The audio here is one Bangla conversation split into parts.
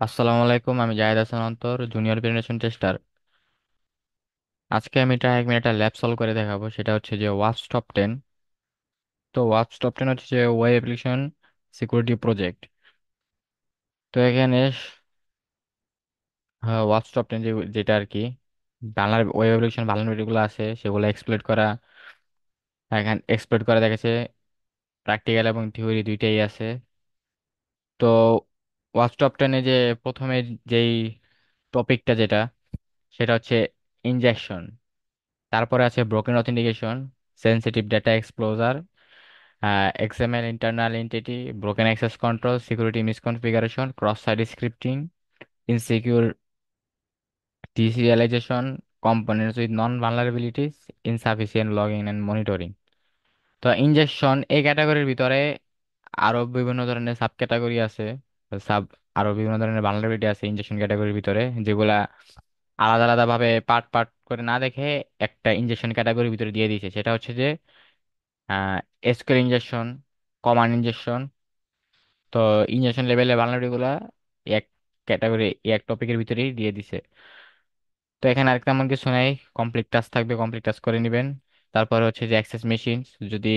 আসসালামু আলাইকুম, আমি জাহেদ হাসান অন্তর, জুনিয়র পেনিট্রেশন টেস্টার। আজকে আমি একটা ল্যাব সলভ করে দেখাবো, সেটা হচ্ছে যে ওয়াপস টপ 10। তো ওয়াপস টপ 10 হচ্ছে যে ওয়েব অ্যাপ্লিকেশন সিকিউরিটি প্রজেক্ট। তো এখানে ওয়াপস টপ 10 যেটা আর কি বাংলার ওয়েব অ্যাপ্লিকেশন ভালনারেবিলিটি গুলো আছে সেগুলো এক্সপ্লয়েট করা। এখানে এক্সপ্লয়েট করা দেখেছে প্র্যাকটিক্যাল এবং থিওরি দুইটাই আছে। তো ওয়াপস টপ 10 যে প্রথমে যেই টপিকটা যেটা সেটা হচ্ছে ইনজেকশন। তারপরে আছে broken authentication, sensitive data exposure, XML internal entity, broken access control, security misconfiguration, cross site scripting, insecure deserialization, components with known vulnerabilities, insufficient logging and monitoring. তো ইনজেকশন এই ক্যাটাগরির ভিতরে আরো বিভিন্ন ধরনের সাব ক্যাটাগরি আছে। সাব আরো বিভিন্ন ধরনের ভালনারেবিলিটি আছে ইনজেকশন ক্যাটাগরির ভিতরে, যেগুলা আলাদা আলাদা ভাবে পার্ট পার্ট করে না দেখে একটা ইনজেকশন ক্যাটাগরির ভিতরে দিয়ে দিয়েছে। সেটা হচ্ছে যে এসকিউএল ইনজেকশন, কমান্ড ইনজেকশন। তো ইনজেকশন লেভেলের ভালনারিটি গুলা এক ক্যাটাগরি, এক টপিকের ভিতরেই দিয়ে দিছে। তো এখানে আরেকটা এমন কিছু নাই, কমপ্লিট টাস্ক থাকবে, কমপ্লিট টাস্ক করে নেবেন। তারপর হচ্ছে যে অ্যাক্সেস মেশিন, যদি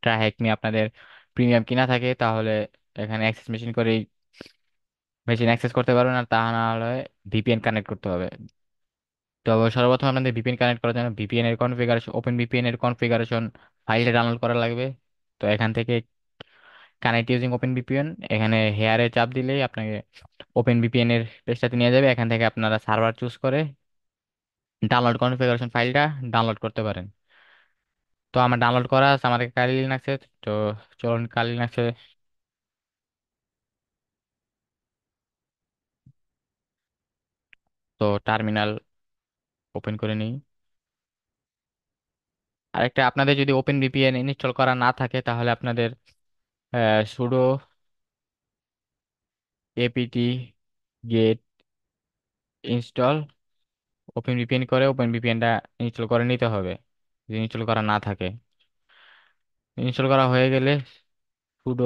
ট্রাহ্যাক নিয়ে আপনাদের প্রিমিয়াম কিনা থাকে তাহলে এখানে অ্যাক্সেস মেশিন করে মেশিন অ্যাক্সেস করতে পারবেন, আর তা না হলে ভিপিএন কানেক্ট করতে হবে। তো সর্বপ্রথম আপনাদের ভিপিএন কানেক্ট করার জন্য ভিপিএন এর কনফিগারেশন, ওপেন ভিপিএন এর কনফিগারেশন ফাইলটা ডাউনলোড করা লাগবে। তো এখান থেকে কানেক্ট ইউজিং ওপেন ভিপিএন, এখানে হেয়ারে চাপ দিলেই আপনাকে ওপেন ভিপিএন এর পেজটাতে নিয়ে যাবে। এখান থেকে আপনারা সার্ভার চুজ করে ডাউনলোড কনফিগারেশন ফাইলটা ডাউনলোড করতে পারেন। তো আমার ডাউনলোড করা আছে, আমার কালি লিনাক্সে। তো চলুন কালি লিনাক্সে, তো টার্মিনাল ওপেন করে নিই। আরেকটা, আপনাদের যদি ওপেন ভিপিএন ইনস্টল করা না থাকে তাহলে আপনাদের sudo APT get install open VPN করে ওপেন ভিপিএনটা ইনস্টল করে নিতে হবে, যদি ইনস্টল করা না থাকে। ইনস্টল করা হয়ে গেলে সুডো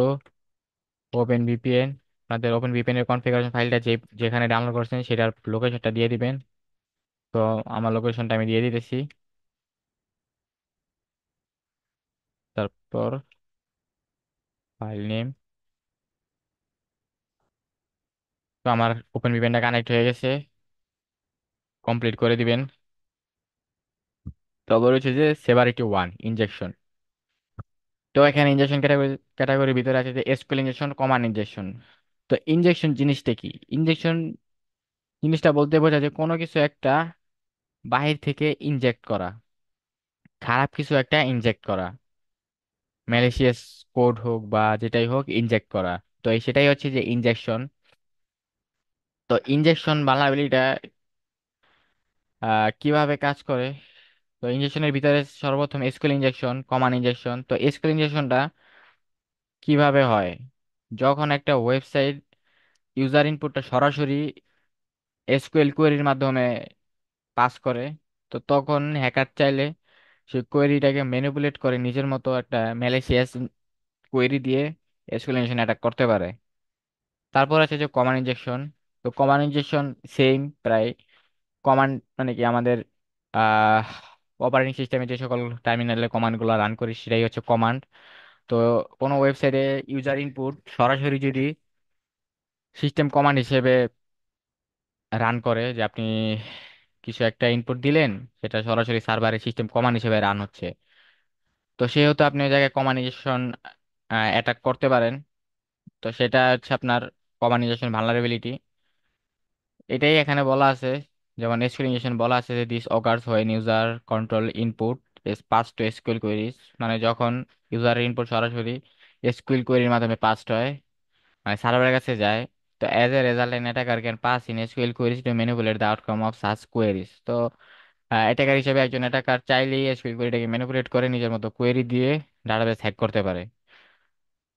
ওপেন ভিপিএন, আপনাদের ওপেন ভিপিএন এর কনফিগারেশন ফাইলটা যেখানে ডাউনলোড করছেন সেটার লোকেশনটা দিয়ে দিবেন। তো আমার লোকেশনটা আমি দিয়ে দিতেছি। তারপর ফাইল নেম, তো আমার ওপেন ভিপিএনটা কানেক্ট হয়ে গেছে, কমপ্লিট করে দিবেন। তারপর হচ্ছে যে সেভারিটি 1 ইনজেকশন। তো এখানে ইনজেকশন ক্যাটাগরির ভিতরে আছে যে এসকিউএল ইনজেকশন, কমান্ড ইনজেকশন। তো ইনজেকশন জিনিসটা কি? ইনজেকশন জিনিসটা বলতে বোঝায় যে কোনো কিছু একটা বাহির থেকে ইনজেক্ট করা, খারাপ কিছু একটা ইনজেক্ট করা, ম্যালিশিয়াস কোড হোক বা যেটাই হোক ইনজেক্ট করা। তো সেটাই হচ্ছে যে ইনজেকশন। তো ইনজেকশন ভালনারেবিলিটিটা কিভাবে কাজ করে? তো ইনজেকশনের ভিতরে সর্বপ্রথম এসকিউএল ইনজেকশন, কমান্ড ইনজেকশন। তো এসকিউএল ইনজেকশনটা কিভাবে হয়? যখন একটা ওয়েবসাইট ইউজার ইনপুটটা সরাসরি এসকিউএল কোয়েরির মাধ্যমে পাস করে, তো তখন হ্যাকার চাইলে সে কোয়েরিটাকে ম্যানিপুলেট করে নিজের মতো একটা ম্যালিশিয়াস কোয়েরি দিয়ে এসকিউএল ইনজেকশন অ্যাটাক করতে পারে। তারপর আছে যে কমান্ড ইনজেকশন। তো কমান্ড ইনজেকশন সেম প্রায়। কমান্ড মানে কি, আমাদের আহ অপারেটিং সিস্টেমে যে সকল টার্মিনালে কমান্ডগুলো রান করি সেটাই হচ্ছে কমান্ড। তো কোনো ওয়েবসাইটে ইউজার ইনপুট সরাসরি যদি সিস্টেম কমান্ড হিসেবে রান করে, যে আপনি কিছু একটা ইনপুট দিলেন, সেটা সরাসরি সার্ভারে সিস্টেম কমান্ড হিসেবে রান হচ্ছে, তো সেহেতু আপনি ওই জায়গায় কমান্ডাইজেশন অ্যাটাক করতে পারেন। তো সেটা হচ্ছে আপনার কমান্ডাইজেশন ভালনারেবিলিটি। এটাই এখানে বলা আছে, যেমন এসকিউএল ইনজেকশন বলা আছে যে this occurs when user control input is pass to SQL queries, মানে যখন ইউজারের ইনপুট সরাসরি এসকিউএল কোয়েরির মাধ্যমে পাসড হয়, মানে সার্ভারের কাছে যায়। তো as a result N attacker can pass in SQL queries two manipulate the outcome of such queries. তো অ্যাটাকার হিসেবে একজন অ্যাটাকার চাইলেই এসকিউএল কোয়েরিটাকে ম্যানিপুলেট করে নিজের মতো কোয়েরি দিয়ে ডাটাবেস হ্যাক করতে পারে।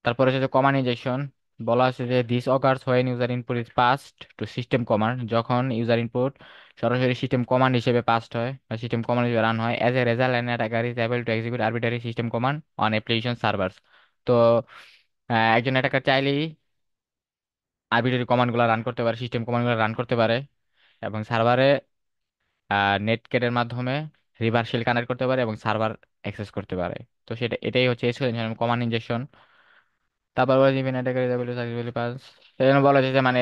তারপরে হচ্ছে কমান্ড ইনজেকশন, বলা আছে যে this occurs when user input is passed to system command, যখন ইউজার ইনপুট সরাসরি সিস্টেম কমান্ড হিসেবে পাসড হয় বা সিস্টেম কমান্ড হিসেবে রান হয়। As a result an attacker is able to execute arbitrary system command on application servers. তো একজন অ্যাটাকার চাইলেই আরবিটারি কমান্ডগুলো রান করতে পারে, সিস্টেম কমান্ডগুলো রান করতে পারে, এবং সার্ভারে নেটকেটের মাধ্যমে রিভার্সাল কানেক্ট করতে পারে এবং সার্ভার অ্যাক্সেস করতে পারে। তো এটাই হচ্ছে এসকিউএল ইনজেকশন, কমান্ড ইনজেকশন। তারপর বলা যাবে অ্যাটাকার সাকসেসফুলি পাস, সেজন্য বলা যায় যে মানে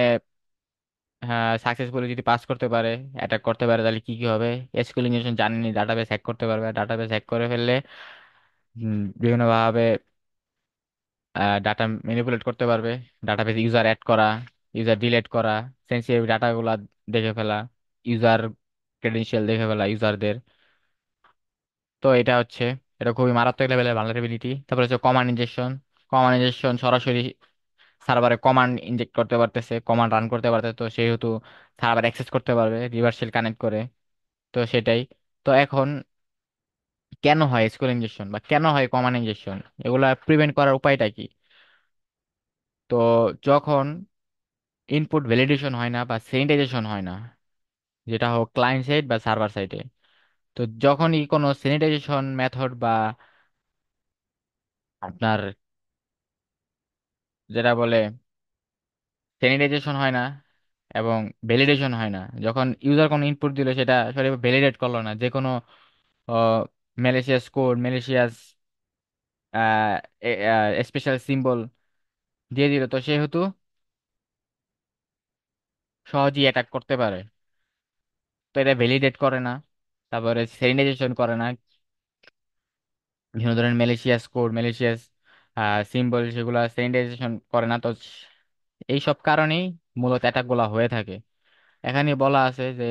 হ্যাঁ সাকসেসফুলি যদি পাস করতে পারে, অ্যাটাক করতে পারে, তাহলে কি কি হবে। এসকিউএল ইনজেকশন জানেনি, ডাটাবেস হ্যাক করতে পারবে, ডাটাবেস হ্যাক করে ফেললে বিভিন্নভাবে ডাটা ম্যানিপুলেট করতে পারবে। ডাটাবেস ইউজার অ্যাড করা, ইউজার ডিলিট করা, সেন্সিটিভ ডাটাগুলা দেখে ফেলা, ইউজার ক্রেডেনশিয়াল দেখে ফেলা ইউজারদের। তো এটা খুবই মারাত্মক লেভেলের ভালনারেবিলিটি। তারপরে হচ্ছে কমান্ড ইনজেকশন। কমান্ড ইনজেকশন সরাসরি সার্ভারে কমান্ড ইনজেক্ট করতে পারতেছে, কমান্ড রান করতে পারতেছে, তো সেহেতু সার্ভার অ্যাক্সেস করতে পারবে রিভার্সাল কানেক্ট করে। তো সেটাই। তো এখন কেন হয় এসকিউএল ইনজেকশন বা কেন হয় কমান্ড ইনজেকশন, এগুলা প্রিভেন্ট করার উপায়টা কি? তো যখন ইনপুট ভ্যালিডেশন হয় না বা স্যানিটাইজেশন হয় না, যেটা হোক ক্লায়েন্ট সাইড বা সার্ভার সাইডে, তো যখনই কোনো স্যানিটাইজেশন মেথড বা আপনার যেটা বলে স্যানিটাইজেশন হয় না এবং ভ্যালিডেশন হয় না, যখন ইউজার কোনো ইনপুট দিল সেটা সঠিকভাবে ভ্যালিডেট করলো না, যে কোনো malicious code, malicious special symbol দিয়ে দিল, তো সেহেতু সহজেই অ্যাটাক করতে পারে। তো এটা ভ্যালিডেট করে না, তারপরে স্যানিটাইজেশন করে না, বিভিন্ন ধরনের ম্যালিশিয়াস কোড, ম্যালিশিয়াস সিম্বল সেগুলো স্যানিটাইজেশন করে না। তো এই সব কারণেই মূলত অ্যাটাক গুলা হয়ে থাকে। এখানে বলা আছে যে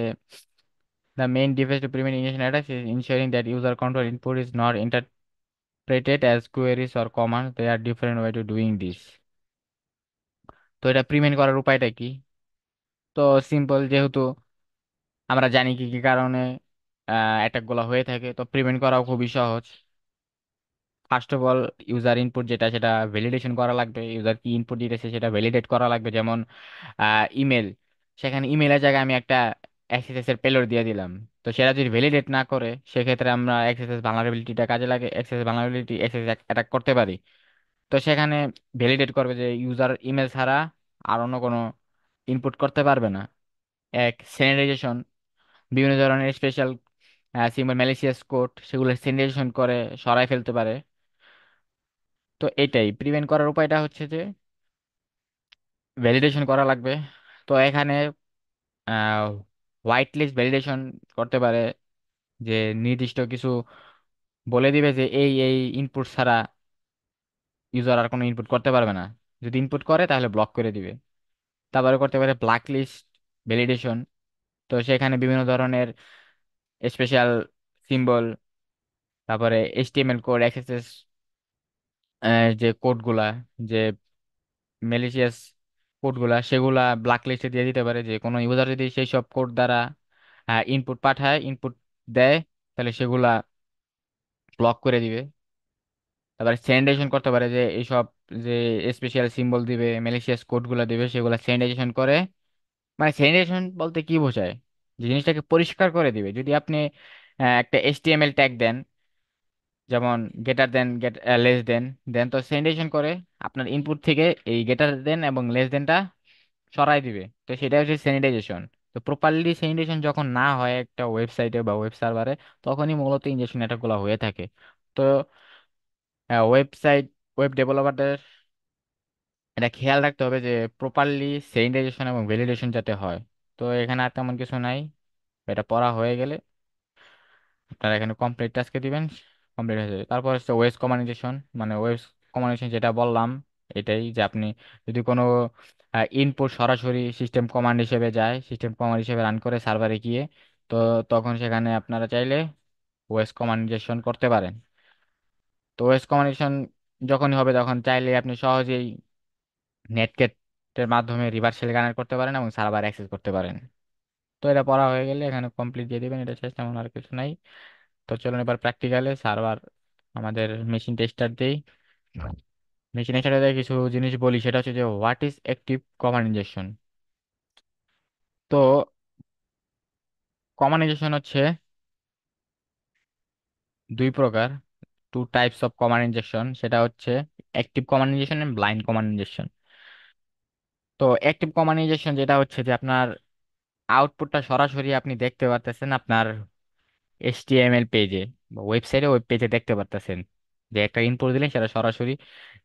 the main defense to prevent injection attacks is ensuring that user control input is not interpreted as queries or commands. There are different way to doing this. তো এটা প্রিভেন্ট করার উপায়টা কি? তো সিম্পল, যেহেতু আমরা জানি কি কি কারণে অ্যাটাক গুলা হয়ে থাকে, তো প্রিভেন্ট করাও খুবই সহজ। First of all, user input যেটা সেটা ভ্যালিডেশন করা লাগবে, ইউজার কি ইনপুট দিতেছে সেটা ভ্যালিডেট করা লাগবে। যেমন ইমেল, সেখানে ইমেলের জায়গায় আমি একটা এক্সএসএস এর পেলোড দিয়ে দিলাম, তো সেটা যদি ভ্যালিডেট না করে, সেক্ষেত্রে আমরা এক্সএসএস ভালনারেবিলিটিটা কাজে লাগে, এক্সএসএস ভালনারেবিলিটি এক্সএসএস অ্যাটাক করতে পারি। তো সেখানে ভ্যালিডেট করবে যে ইউজার ইমেল ছাড়া আর অন্য কোনো ইনপুট করতে পারবে না। এক, স্যানিটাইজেশন, বিভিন্ন ধরনের স্পেশাল সিম্বল, ম্যালিসিয়াস কোড, সেগুলো স্যানিটাইজেশন করে সরাই ফেলতে পারে। তো এটাই প্রিভেন্ট করার উপায়টা হচ্ছে যে ভ্যালিডেশন করা লাগবে। তো এখানে হোয়াইট লিস্ট ভ্যালিডেশন করতে পারে, যে নির্দিষ্ট কিছু বলে দিবে যে এই এই ইনপুট ছাড়া ইউজার আর কোনো ইনপুট করতে পারবে না, যদি ইনপুট করে তাহলে ব্লক করে দিবে। তারপরে করতে পারে ব্ল্যাক লিস্ট ভ্যালিডেশন। তো সেখানে বিভিন্ন ধরনের স্পেশাল সিম্বল, তারপরে এইচটিএমএল কোড, এক্সএসএস যে কোডগুলা, যে ম্যালিশিয়াস কোডগুলা, সেগুলা ব্ল্যাক লিস্টে দিয়ে দিতে পারে। যে কোনো ইউজার যদি সেই সব কোড দ্বারা ইনপুট পাঠায়, ইনপুট দেয়, তাহলে সেগুলা ব্লক করে দিবে। তারপরে স্যানিটাইজেশন করতে পারে, যে এইসব যে স্পেশাল সিম্বল দিবে, ম্যালিশিয়াস কোডগুলা দিবে, সেগুলা স্যানিটাইজেশন করে। মানে স্যানিটাইজেশন বলতে কি বোঝায়, যে জিনিসটাকে পরিষ্কার করে দিবে। যদি আপনি একটা এইচটিএমএল ট্যাগ দেন, যেমন গেটার দেন, লেস দেন, দেন তো স্যানিটাইজেশন করে আপনার ইনপুট থেকে এই গেটার দেন এবং লেস দেনটা সরাই দিবে। তো সেটা হচ্ছে স্যানিটাইজেশন। তো প্রপারলি স্যানিটাইজেশন যখন না হয় একটা ওয়েবসাইটে বা ওয়েব সার্ভারে, তখনই মূলত ইনজেকশন অ্যাটাকগুলো হয়ে থাকে। তো ওয়েবসাইট, ওয়েব ডেভেলপারদের এটা খেয়াল রাখতে হবে যে প্রপারলি স্যানিটাইজেশন এবং ভ্যালিডেশন যাতে হয়। তো এখানে আর তেমন কিছু নাই, এটা পড়া হয়ে গেলে আপনারা এখানে কমপ্লিট টাস্কে দিবেন, কমপ্লিট হয়ে যাবে। তারপর হচ্ছে ওয়েব কমিউনিকেশন। মানে ওয়েব কমিউনিকেশন যেটা বললাম, এটাই যে আপনি যদি কোনো ইনপুট সরাসরি সিস্টেম কমান্ড হিসেবে যায়, সিস্টেম কমান্ড হিসেবে রান করে সার্ভারে গিয়ে, তো তখন সেখানে আপনারা চাইলে ওয়েস কমিউনিকেশন করতে পারেন। তো ওয়েস কমিউনিকেশন যখনই হবে, তখন চাইলে আপনি সহজেই নেটগেটের মাধ্যমে রিভার্সাল কানেক্ট করতে পারেন এবং সার্ভার অ্যাক্সেস করতে পারেন। তো এটা পড়া হয়ে গেলে এখানে কমপ্লিট দিয়ে দিবেন, এটা শেষ, তেমন আর কিছু নাই। তো চলুন এবার প্র্যাকটিক্যালে সার্ভার আমাদের মেশিনটা স্টার্ট দেই। মেশিন স্টার্ট দিয়ে কিছু জিনিস বলি, সেটা হচ্ছে যে what is active command injection. তো কমান্ড ইনজেকশন হচ্ছে দুই প্রকার, two types of command injection. সেটা হচ্ছে অ্যাক্টিভ কমান্ড ইনজেকশন এবং ব্লাইন্ড কমান্ড ইনজেকশন। তো অ্যাক্টিভ কমান্ডাইজেশন যেটা হচ্ছে যে আপনার আউটপুটটা সরাসরি আপনি দেখতে পারতেছেন আপনার HTML পেজে বা ওয়েবসাইটে, ওয়েব পেজে দেখতে পারতেছেন, যে একটা ইনপুট দিলেন সেটা সরাসরি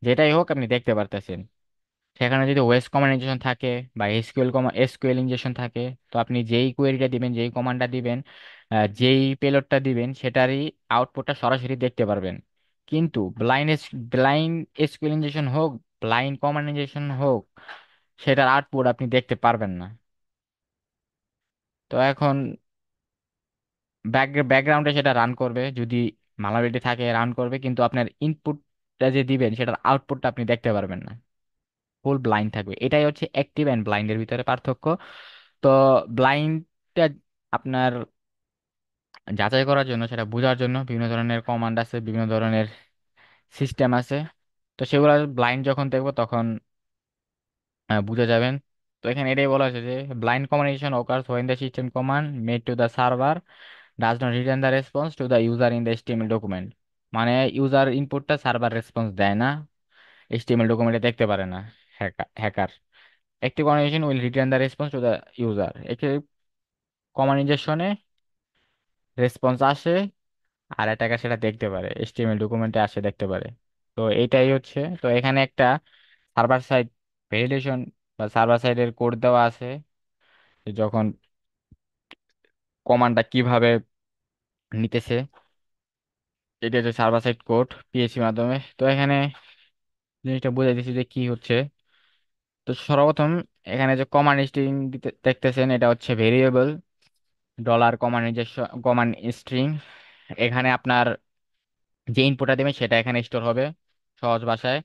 যেটাই হোক আপনি দেখতে পারতেছেন। সেখানে যদি ওয়েস কমান্ড ইনজেকশন থাকে বা এসকিউএল ইনজেকশন থাকে, তো আপনি যেই কোয়েরিটা দিবেন, যেই কমান্ডটা দিবেন, যেই পেলোডটা দিবেন, সেটারই আউটপুটটা সরাসরি দেখতে পারবেন। কিন্তু ব্লাইন্ড এসকিউএল ইনজেকশন হোক, ব্লাইন্ড কমান্ড ইনজেকশন হোক, সেটার আউটপুট আপনি দেখতে পারবেন না। তো এখন ব্যাকগ্রাউন্ডে সেটা রান করবে, যদি মালাবিলিটি থাকে রান করবে, কিন্তু আপনার ইনপুটটা যে দিবেন সেটার আউটপুটটা আপনি দেখতে পারবেন না, ফুল ব্লাইন্ড থাকবে। এটাই হচ্ছে অ্যাক্টিভ অ্যান্ড ব্লাইন্ডের ভিতরে পার্থক্য। তো ব্লাইন্ডটা আপনার যাচাই করার জন্য, সেটা বোঝার জন্য বিভিন্ন ধরনের কমান্ড আছে, বিভিন্ন ধরনের সিস্টেম আছে। তো সেগুলো ব্লাইন্ড যখন দেখবো তখন বুঝে যাবেন। তো এখানে এটাই বলা হয়েছে যে blind communication occurs when the system command made to the server does not return the response to the user in the HTML document। মানে ইউজার ইনপুটটা সার্ভার রেসপন্স দেয় না, HTML ডকুমেন্টে দেখতে পারে না হ্যাকার। একটি communication will return the response to the user. একটি কমিউনিকেশনে রেসপন্স আসে আর অ্যাটাকার সেটা দেখতে পারে, HTML ডকুমেন্টে আসে দেখতে পারে। তো এইটাই হচ্ছে, তো এখানে একটা সার্ভার সাইড ভ্যালিডেশন বা সার্ভার সাইডের কোড দেওয়া আছে, যে যখন কমান্ডটা কিভাবে নিতেছে, এটা হচ্ছে সার্ভার সাইড কোড PHP মাধ্যমে। তো এখানে জিনিসটা বুঝাই দিচ্ছি যে কি হচ্ছে। তো সর্বপ্রথম এখানে যে কমান্ড স্ট্রিং দেখতেছেন, এটা হচ্ছে ভেরিয়েবল কমান্ড স্ট্রিং। এখানে আপনার যে ইনপুটটা দেবেন সেটা এখানে স্টোর হবে সহজ ভাষায়।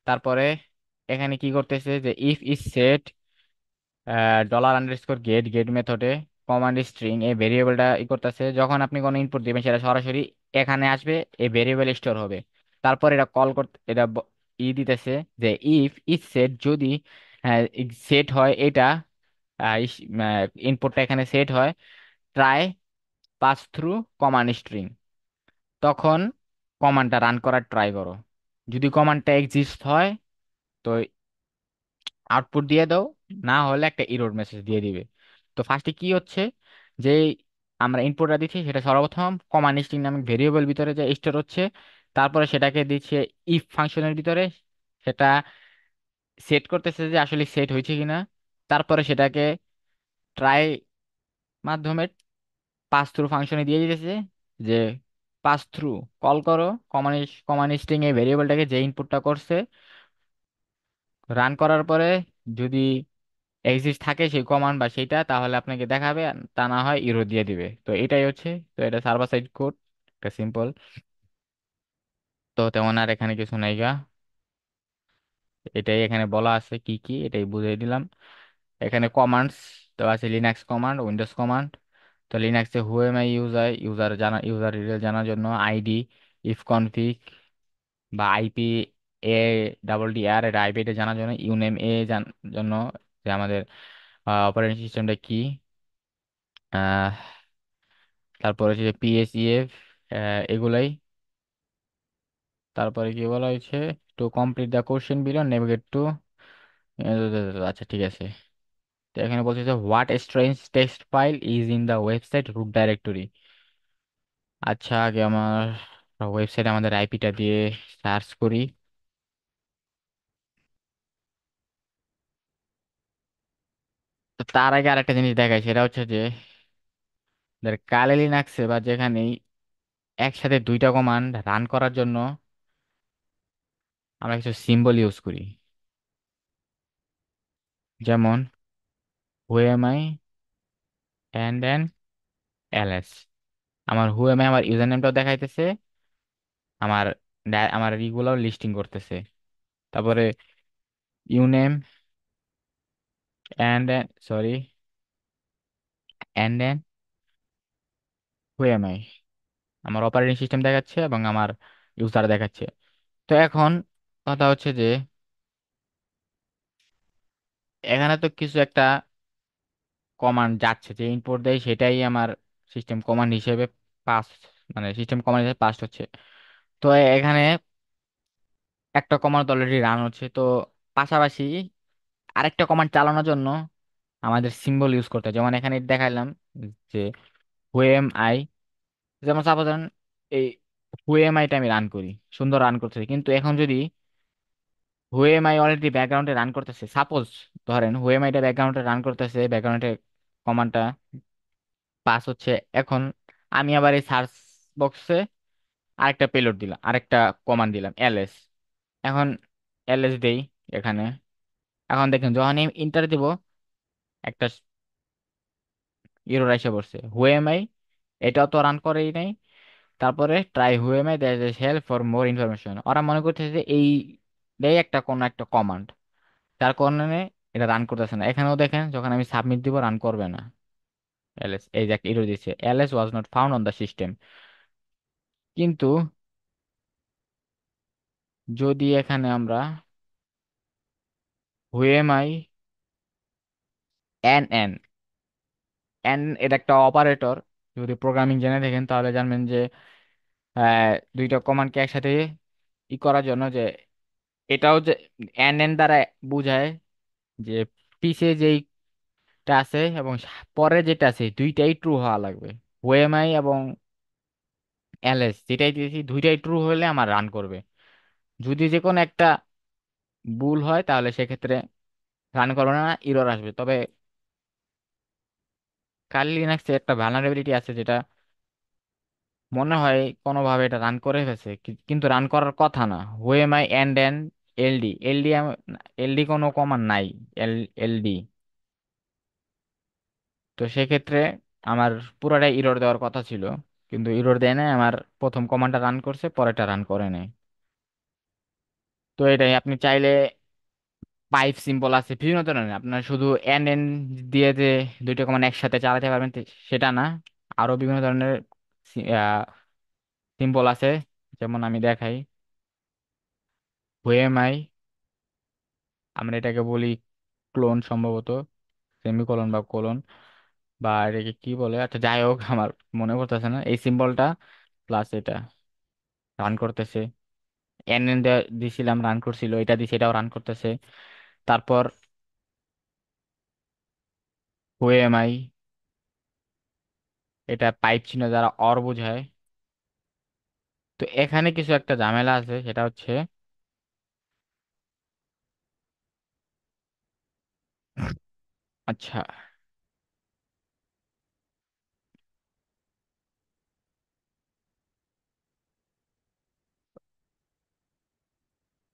তারপরে এখানে কি করতেছে যে ইফ ইজ সেট $_ গেট মেথডে কমান্ড স্ট্রিং এই ভেরিয়েবলটা করতেছে, যখন আপনি কোনো ইনপুট দিবেন সেটা সরাসরি এখানে আসবে, এই ভেরিয়েবল স্টোর হবে। তারপর এটা কল করতে, এটা দিতেছে যে ইফ ইজ সেট, যদি সেট হয় এটা, ইনপুটটা এখানে সেট হয়, try pass through command string, তখন কমান্ডটা রান করার ট্রাই করো। যদি কমান্ডটা এক্সিস্ট হয় তো আউটপুট দিয়ে দাও, না হলে একটা এরর মেসেজ দিয়ে দিবে। তো ফার্স্টে কি হচ্ছে, যে আমরা ইনপুটটা দিচ্ছি সেটা সর্বপ্রথম কমান্ড স্ট্রিং নামক ভেরিয়েবল ভিতরে যে স্টোর হচ্ছে, তারপরে সেটাকে দিচ্ছে ইফ ফাংশনের ভিতরে, সেটা সেট করতেছে যে আসলে সেট হয়েছে কিনা। তারপরে সেটাকে ট্রাই মাধ্যমে পাস থ্রু ফাংশনে দিয়ে দিতেছে, যে পাস থ্রু কল করো কমান্ড স্ট্রিং এই ভেরিয়েবলটাকে, যে ইনপুটটা করছে রান করার পরে যদি এক্সিস্ট থাকে সেই কমান্ড বা সেইটা, তাহলে আপনাকে দেখাবে, আর তা না হয় ইরো দিয়ে দিবে। তো এটাই হচ্ছে, তো এটা সার্ভার সাইড কোড, একটা সিম্পল। তো তেমন আর এখানে কিছু নাই গা, এটাই এখানে বলা আছে কি কি, এটাই বুঝিয়ে দিলাম। এখানে কমান্ডস তো আছে, লিনাক্স কমান্ড, উইন্ডোজ কমান্ড। তো লিনাক্সে হুএমআই ইউজার ডিটেল জানার জন্য আইডি, ইফ কনফিগ বা আইপি এ DDR, এটা আইপি এটা জানার জন্য ইউনেম জন্য, যে আমাদের অপারেটিং সিস্টেমটা কি। আহ তারপর হচ্ছে যে PSEF, এগুলাই। তারপরে কি বলা হয়েছে, to complete the question below navigate to, আচ্ছা ঠিক আছে। তো এখানে বলছে যে what strange text file is in the website root directory. আচ্ছা আগে আমার ওয়েবসাইট আমাদের আইপিটা দিয়ে সার্চ করি। তো তার আগে আরেকটা জিনিস দেখাই, সেটা হচ্ছে যে কালি লিনাক্সে বা যেখানেই একসাথে দুইটা কমান্ড রান করার জন্য আমরা কিছু সিম্বল ইউজ করি, যেমন হুএমআই এন এলএস। আমার হুএমআই আমার ইউজার নেমটাও দেখাইতেছে, আমার আমার ইগুলাও লিস্টিং করতেছে। তারপরে ইউনেম অ্যান্ড সরি অ্যান্ড হুএমআই আমার অপারেটিং সিস্টেম দেখাচ্ছে এবং আমার ইউজার দেখাচ্ছে। তো এখন কথা হচ্ছে যে এখানে তো কিছু একটা কমান্ড যাচ্ছে, যে ইনপুট দেয় সেটাই আমার সিস্টেম কমান্ড হিসেবে পাস, মানে সিস্টেম কমান্ড হিসেবে পাস হচ্ছে। তো এখানে একটা কমান্ড অলরেডি রান হচ্ছে, তো পাশাপাশি আরেকটা কমান্ড চালানোর জন্য আমাদের সিম্বল ইউজ করতে হয়। যেমন এখানে দেখাইলাম যে হু এম আই, যেমন সাপোজ এই হু এম আইটা আমি রান করি, সুন্দর রান করতেছি, কিন্তু এখন যদি হু এম আই অলরেডি ব্যাকগ্রাউন্ডে রান করতেছে, সাপোজ ধরেন হু এম আইটা ব্যাকগ্রাউন্ডে রান করতেছে, ব্যাকগ্রাউন্ডে কমান্ডটা পাস হচ্ছে, এখন আমি আবার এই সার্চ বক্সে আরেকটা পেলোড দিলাম, আরেকটা কমান্ড দিলাম এলএস। এখন এলএস দেই এখানে, এখন দেখেন যখন আমি ইন্টার দিব একটা এরর এসে পড়ছে, হু এম আই, এটাও তো রান করেই নাই। তারপরে try who am I that is help for more information, ওরা মনে করতেছে যে এইটাই একটা কোনো একটা কমান্ড, যার কারণে এটা রান করতেছে না। এখানেও দেখেন যখন আমি সাবমিট দিব রান করবে না এলএস, এই যে একটা এরর দিচ্ছে, LS was not found on the system. কিন্তু যদি এখানে আমরা হু am I N N N, এটা একটা অপারেটর, যদি প্রোগ্রামিং জেনে থাকেন তাহলে জানবেন যে দুইটা কমান্ডকে একসাথে করার জন্য যে এটাও যে এন এন দ্বারা বোঝায় যে পিছে যেইটা আছে এবং পরে যেটা আছে দুইটাই ট্রু হওয়া লাগবে। ওএমআই এবং এলএস যেটাই দিয়েছি দুইটাই ট্রু হলে আমার রান করবে। যদি যে কোনো একটা ভুল হয় তাহলে সেক্ষেত্রে রান করবে না, এরর আসবে। তবে কালি লিনাক্সে একটা ভালনারেবিলিটি আছে যেটা মনে হয় কোনোভাবে এটা রান করে ফেলছে, কিন্তু রান করার কথা না। ওএমআই এন্ড এন এলডি এলডি এলডি কোনো কমান্ড নাই, এলডি। তো সেক্ষেত্রে আমার পুরোটাই ইরর দেওয়ার কথা ছিল, কিন্তু ইরর দেয় নাই, আমার প্রথম কমান্ডটা রান করছে, পরেরটা রান করে নাই। তো এটাই আপনি চাইলে পাইপ সিম্বল আছে বিভিন্ন ধরনের, আপনার শুধু এন এন দিয়ে যে দুইটা কমান্ড একসাথে চালাতে পারবেন সেটা না, আরো বিভিন্ন ধরনের সিম্বল আছে। যেমন আমি দেখাই, হুএমআই, আমরা এটাকে বলি ক্লোন সম্ভবত, সেমিকোলন বা কোলন, বা এটাকে কি বলে, আচ্ছা যাই হোক আমার মনে করতেছে না, এই সিম্বলটা প্লাস এটা রান করতেছে, এন এন দিছিলাম রান করছিল, এটা দিছি এটাও রান করতেছে। তারপর হুএমআই, এটা পাইপ চিহ্ন দ্বারা অর বোঝায়। তো এখানে কিছু একটা ঝামেলা আছে, সেটা হচ্ছে আচ্ছা,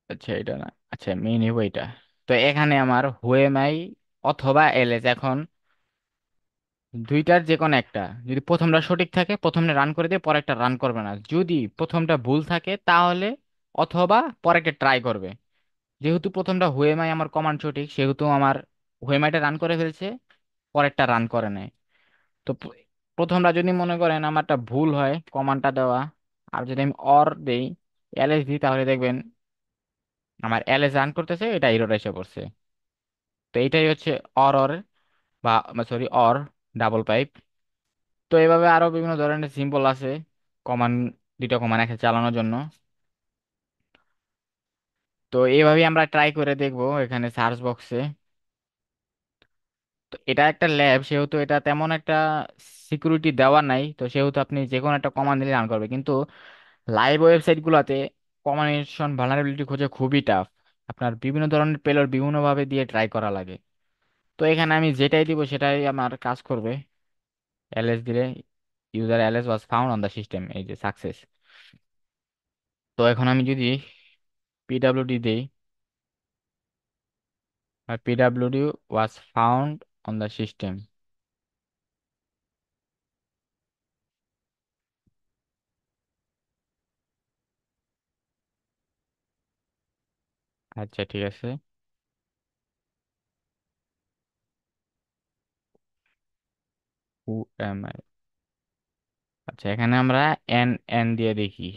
আচ্ছা এটা না, আচ্ছা মেইন হইব এটা। তো এখানে আমার হুএমআই অথবা এলএস, এখন দুইটার যে কোনো একটা, যদি প্রথমটা সঠিক থাকে প্রথমটা রান করে দিয়ে পরেরটা রান করবে না, যদি প্রথমটা ভুল থাকে তাহলে অথবা পরেরটা ট্রাই করবে। যেহেতু প্রথমটা হুএমআই আমার কমান্ড সঠিক, সেহেতু আমার হুএমআইটা রান করে ফেলছে, পরেরটা রান করে নাই। তো প্রথমটা যদি মনে করেন আমারটা ভুল হয় কমান্ডটা দেওয়া, আর যদি আমি অর দেই এলএস দিই, তাহলে দেখবেন আমার এলএস রান করতেছে, এটা এরর এসে পড়ছে। তো এইটাই হচ্ছে অর অর, বা সরি অর ডাবল পাইপ। তো এইভাবে আরো বিভিন্ন ধরনের সিম্বল আছে কমান্ড, দুইটা কমান্ড একসাথে চালানোর জন্য। তো এইভাবেই আমরা ট্রাই করে দেখবো এখানে সার্চ বক্সে। তো এটা একটা ল্যাব, সেহেতু এটা তেমন একটা সিকিউরিটি দেওয়া নাই, তো সেহেতু আপনি যে কোনো একটা কমান্ড দিলে রান করবে। কিন্তু লাইভ ওয়েবসাইট গুলাতে কম্বিনেশন ভালনারেবিলিটি খোঁজা খুবই টাফ, আপনার বিভিন্ন ধরনের পেলোড বিভিন্নভাবে দিয়ে ট্রাই করা লাগে। তো এখানে আমি যেটাই দিব সেটাই আমার কাজ করবে। এলএস দিলে user LS was found on the system, এই যে সাকসেস। তো এখন আমি যদি পিডাব্লিউডি দেই, আর PWD was found on the system. আচ্ছা ঠিক আছে, হু এম আই, আচ্ছা এখানে আমরা এন এন দিয়ে দেখি,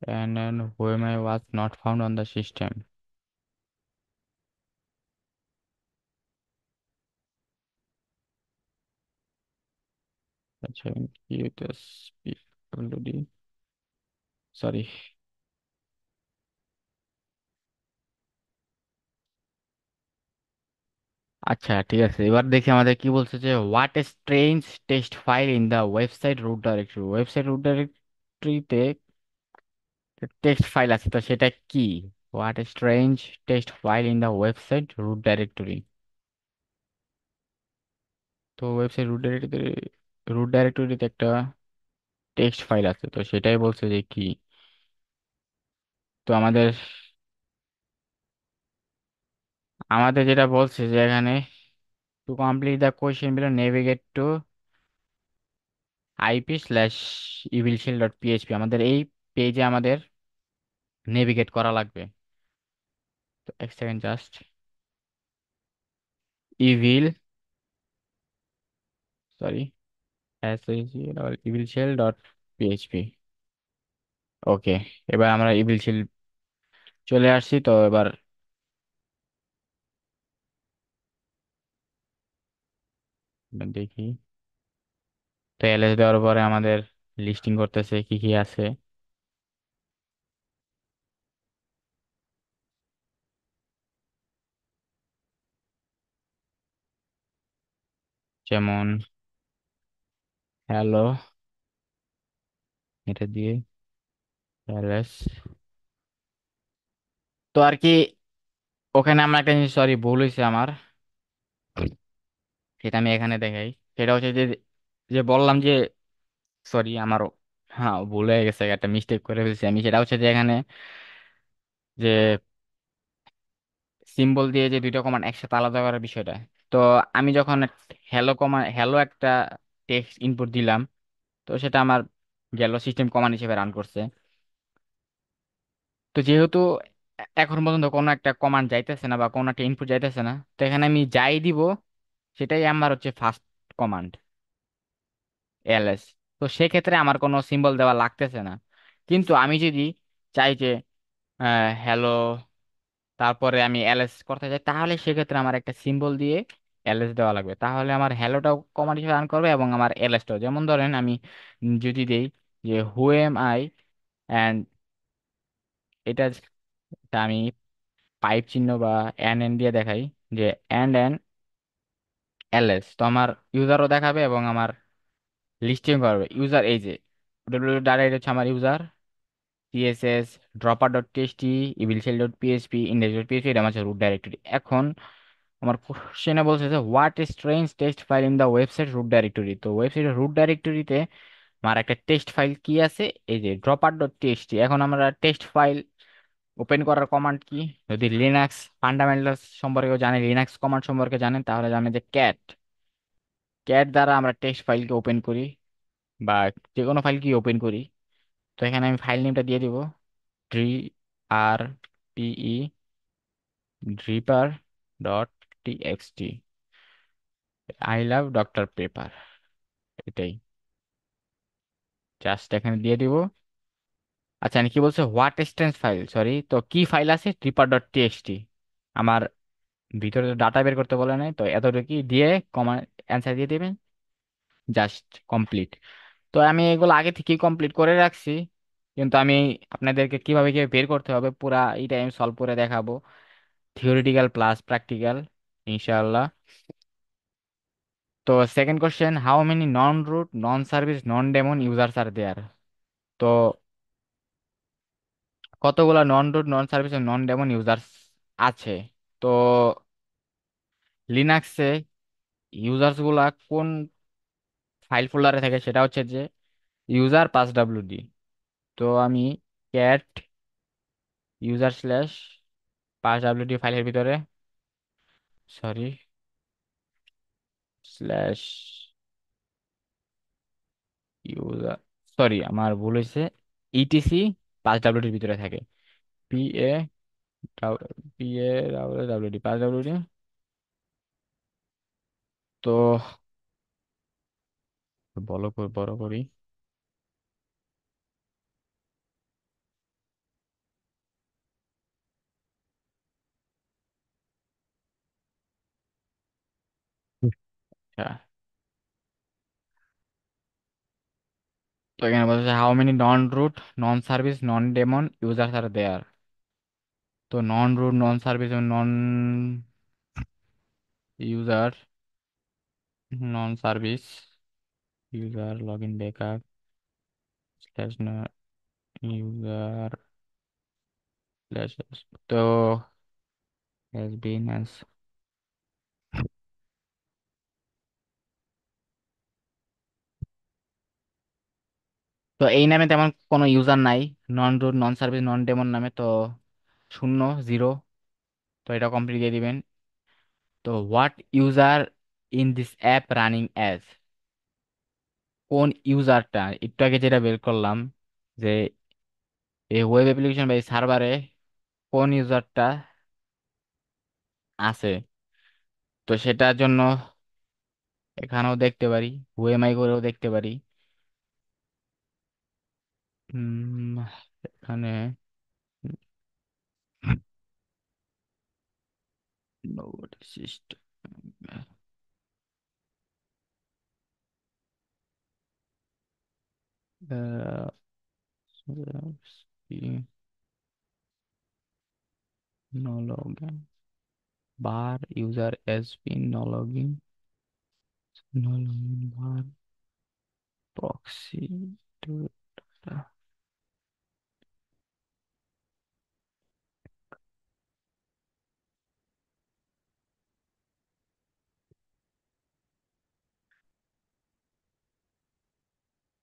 and who am I was not found on the system. আচ্ছা কি হইতেছে, পিডব্লিউডি, সরি, আচ্ছা ঠিক আছে, এবার দেখি আমাদের কি বলছে যে what strange text file in the website root directory. Website root ডাইরেক্টরিতে টেক্সট ফাইল আছে, তো সেটা কি? What strange text file in the website root directory. তো ওয়েবসাইট রুট ডাইরেক্টরিতে একটা টেক্সট ফাইল আছে, তো সেটাই বলছে যে কি। তো আমাদের যেটা বলছে যে এখানে two complete the question below navigate two IP/evilshield.php, আমাদের এই পেজে আমাদের নেভিগেট করা লাগবে। তো এক second just, evil sorry evilshield.php। ওকে, এবার আমরা ইভিল শিল্ড চলে আসছি। তো এবার দেখি, তো এলএস দেওয়ার পরে আমাদের লিস্টিং করতেছে কি কি আছে। যেমন হ্যালো, এটা দিয়ে এলএস। তো আর কি, ওখানে আমার একটা জিনিস সরি ভুল হয়েছে আমার, সেটা আমি এখানে দেখাই। সেটা হচ্ছে যে যে বললাম যে সরি আমারও, হ্যাঁ ভুল হয়ে গেছে, একটা মিস্টেক করে ফেলছি আমি। সেটা হচ্ছে যে এখানে যে সিম্বল দিয়ে যে দুইটা কমান্ড একসাথে আলাদা করার বিষয়টা। তো আমি যখন হ্যালো একটা টেক্সট ইনপুট দিলাম, তো সেটা আমার গেল সিস্টেম কমান্ড হিসেবে রান করছে। তো যেহেতু এখন পর্যন্ত কোনো একটা কমান্ড যাইতেছে না বা কোনো একটা ইনপুট যাইতেছে না, তো এখানে আমি যাই দিব সেটাই আমার হচ্ছে ফার্স্ট কমান্ড, এলএস। তো সেক্ষেত্রে আমার কোনো সিম্বল দেওয়া লাগতেছে না। কিন্তু আমি যদি চাই যে হ্যালো, তারপরে আমি এলএস করতে চাই, তাহলে সেক্ষেত্রে আমার একটা সিম্বল দিয়ে এলএস দেওয়া লাগবে। তাহলে আমার হ্যালোটাও কমান্ড হিসেবে রান করবে এবং আমার এলএসটাও। যেমন ধরেন আমি যদি দেই যে হু এম আই, অ্যান্ড এটা এটা আমি পাইপ চিহ্ন বা এন এন দিয়ে দেখাই যে এন্ড এন এলএস, তো আমার ইউজারও দেখাবে এবং আমার লিস্টিং করবে। ইউজার এই যে ডব্লিউ ডাইরেক্ট হচ্ছে আমার user, CSS dropper dot TXT, evil shell dot PHP, index dot PHP, এটা আমার রুট ডাইরেক্টরি। এখন আমার কোশ্চেনে বলছে যে what strange text file in the website root directory. তো ওয়েবসাইটের রুট ডাইরেক্টরিতে আমার একটা টেক্সট ফাইল কি আছে, এই যে ড্রপার ডট টিএক্সটি। এখন আমরা টেক্সট ফাইল ওপেন করার কমান্ড কি? যদি লিনাক্স ফান্ডামেন্টালস সম্পর্কে জানেন, লিনাক্স কমান্ড সম্পর্কে জানেন, তাহলে জানেন যে ক্যাট ক্যাট দ্বারা আমরা টেক্সট ফাইলকে ওপেন করি বা যে কোনো ফাইলকে ওপেন করি। তো এখানে আমি ফাইল নেমটা দিয়ে দিব D R PE dripper dot TXT, I love doctor pepper, এটাই জাস্ট এখানে দিয়ে দিব। আচ্ছা আমি কি বলছে হোয়াট স্ট্রেঞ্জ ফাইল, সরি, তো কি ফাইল আছে ড্রিপার ডট টিএক্সটি। আমার ভিতরে ডাটা বের করতে বলে নাই, তো এতটুকু দিয়ে কমা অ্যান্সার দিয়ে দিবেন, জাস্ট কমপ্লিট। তো আমি এগুলো আগে থেকেই কমপ্লিট করে রাখছি, কিন্তু আমি আপনাদেরকে কিভাবে কিভাবে বের করতে হবে পুরা এটা আমি সলভ করে দেখাবো, থিওরিটিক্যাল প্লাস প্র্যাকটিক্যাল, ইনশাআল্লাহ। তো second question, how many non root non service non daemon users are there. তো কতগুলা non root non service non daemon users আছে? তো লিনাক্সে ইউজার্স গুলা কোন ফাইল ফোল্ডারে থাকে, সেটা হচ্ছে যে ইউজার পাস ডাব্লিউডি। তো আমি cat user slash pass WD ফাইলের ভিতরে, সরি স্ল্যাশ ইউজার, সরি আমার ভুল হয়েছে, ইটিসি পাস ডাব্লিউডির ভিতরে থাকে, P A P A WD pass WD. তো বড় করি। আচ্ছা, তো এখানে বলছে how many non root non service non daemon users are there. তো non root non service non user non service, user log in backup slash user slash, তো হ্যাজ বিন, তো এই নামে তেমন কোনো ইউজার নাই, non root non service non daemon নামে, তো শূন্য, জিরো। তো এটা কমপ্লিট দিয়ে দিবেন। তো what user in this app running as, কোন ইউজারটা একটু আগে যেটা বের করলাম, যে এই ওয়েব অ্যাপ্লিকেশন বা এই সার্ভারে কোন ইউজারটা আছে, তো সেটার জন্য এখানেও দেখতে পারি, ওএমআই করেও দেখতে পারি। উম, এখানে node system, uh, no login bar user has been no login, no login bar proxy to,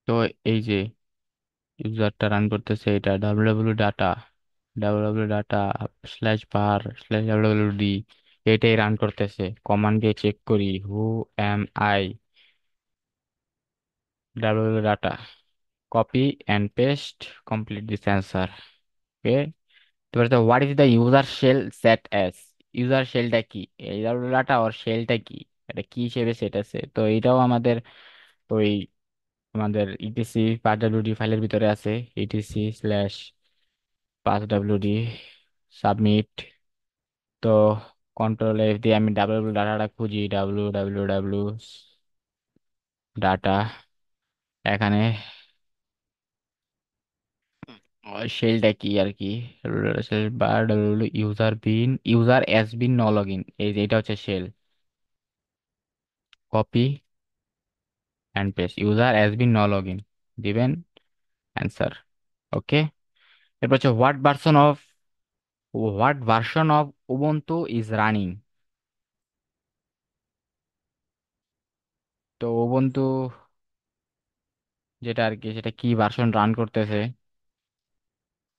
তো এই যে ইউজারটা রান করতেছে এটা www data, data slash var slash wwd, এটাই রান করতেছে। কমান্ড দিয়ে চেক করি, who am I, www data, copy and paste, complete this answer. Okay, এবারে তো what is the user shell set as, user শেলটা কি, এই www ডাটা ওর শেলটা কি, এটা কি হিসেবে সেট আছে, তো এটাও আমাদের ওই আমাদের ইটিসি 5wd ফাইলের ভিতরে আছে, ইটিসি স্ল্যাশ 5wd সাবমিট। তো কন্ট্রোল এফ দিয়ে আমি ডাব্লিউ ডাটাটা খুঁজি, www ডাটা, এখানে শেলটা কি আর কি, শেল বা user bin, user S bin no log in, এই যে এটা হচ্ছে shell, copy and paste, user S bin no log in দিবেন, অ্যান্সার। ওকে, এরপর হচ্ছে what version of Ubuntu is running, তো উবুন্টু যেটা আর কি, সেটা কি ভার্সন রান করতেছে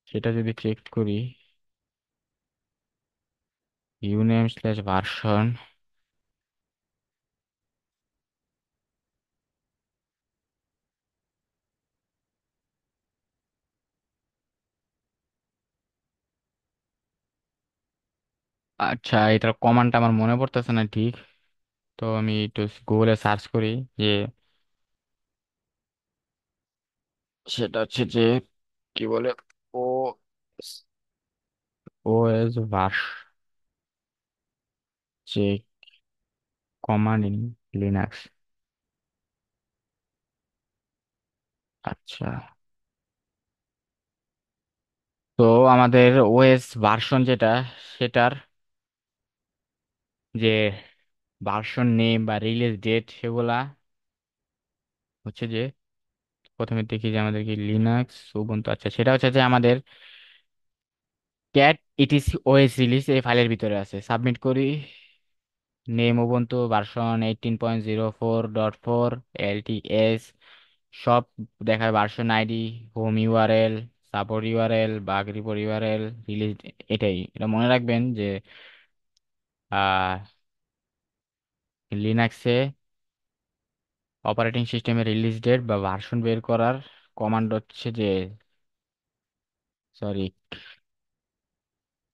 সেটা যদি চেক করি, ইউনেম স্ল্যাশ ভার্সন, আচ্ছা এটার কমান্ডটা আমার মনে পড়তেছে না ঠিক, তো আমি একটু গুগলে সার্চ করি, যে সেটা হচ্ছে যে কি বলে, ও ও এস ভার্স, যে কমান্ড ইন লিনাক্স। আচ্ছা, তো আমাদের ওএস ভার্সন যেটা, সেটার যে ভার্সন নেম বা রিলিজ ডেট সেগুলা হচ্ছে যে, প্রথমে দেখি যে আমাদের কি লিনাক্স উবুন্টু, আচ্ছা সেটা হচ্ছে যে আমাদের ক্যাট ইটিসি ওএস রিলিজ এই ফাইলের ভিতরে আছে, সাবমিট করি, নেম উবুন্টু ভার্সন 18.04.4 এলটিএস, সব দেখায়, version ID, home URL, support URL, bug report URL, release, এটাই, এটা মনে রাখবেন যে আহ লিনাক্সে অপারেটিং সিস্টেমের রিলিজ ডেট বা ভার্সন বের করার কমান্ড হচ্ছে যে, সরি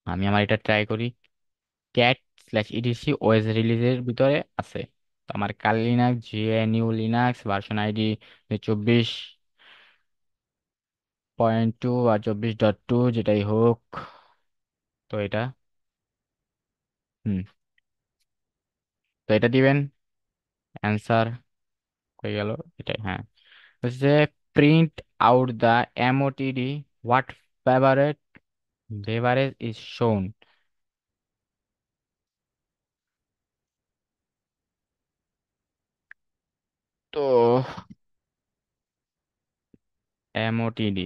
আমি আমার এটা ট্রাই করি, ক্যাট স্ল্যাশ ইডিসি ওএস রিলিজের ভিতরে আছে। তো আমার কাল Linux GNU Linux version ID 24.2 আর 24.2 যেটাই হোক, তো এটা, হুম, তো এটা দিবেন, অ্যান্সার হয়ে গেল, এটাই, হ্যাঁ, হচ্ছে print out the MOTD what favourite beverage is shown, তো এমওটিডি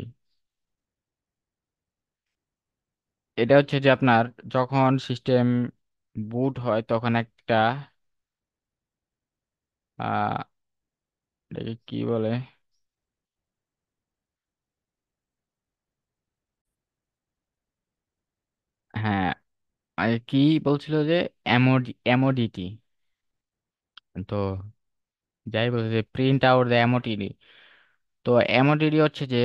এটা হচ্ছে যে আপনার যখন সিস্টেম বুট হয় তখন একটা আহ এটাকে কি বলে, হ্যাঁ কি বলছিল যে এমওডিটি, তো যাই বলছে যে প্রিন্ট আউট দ্য এমওটিডি। তো এমওটিডি হচ্ছে যে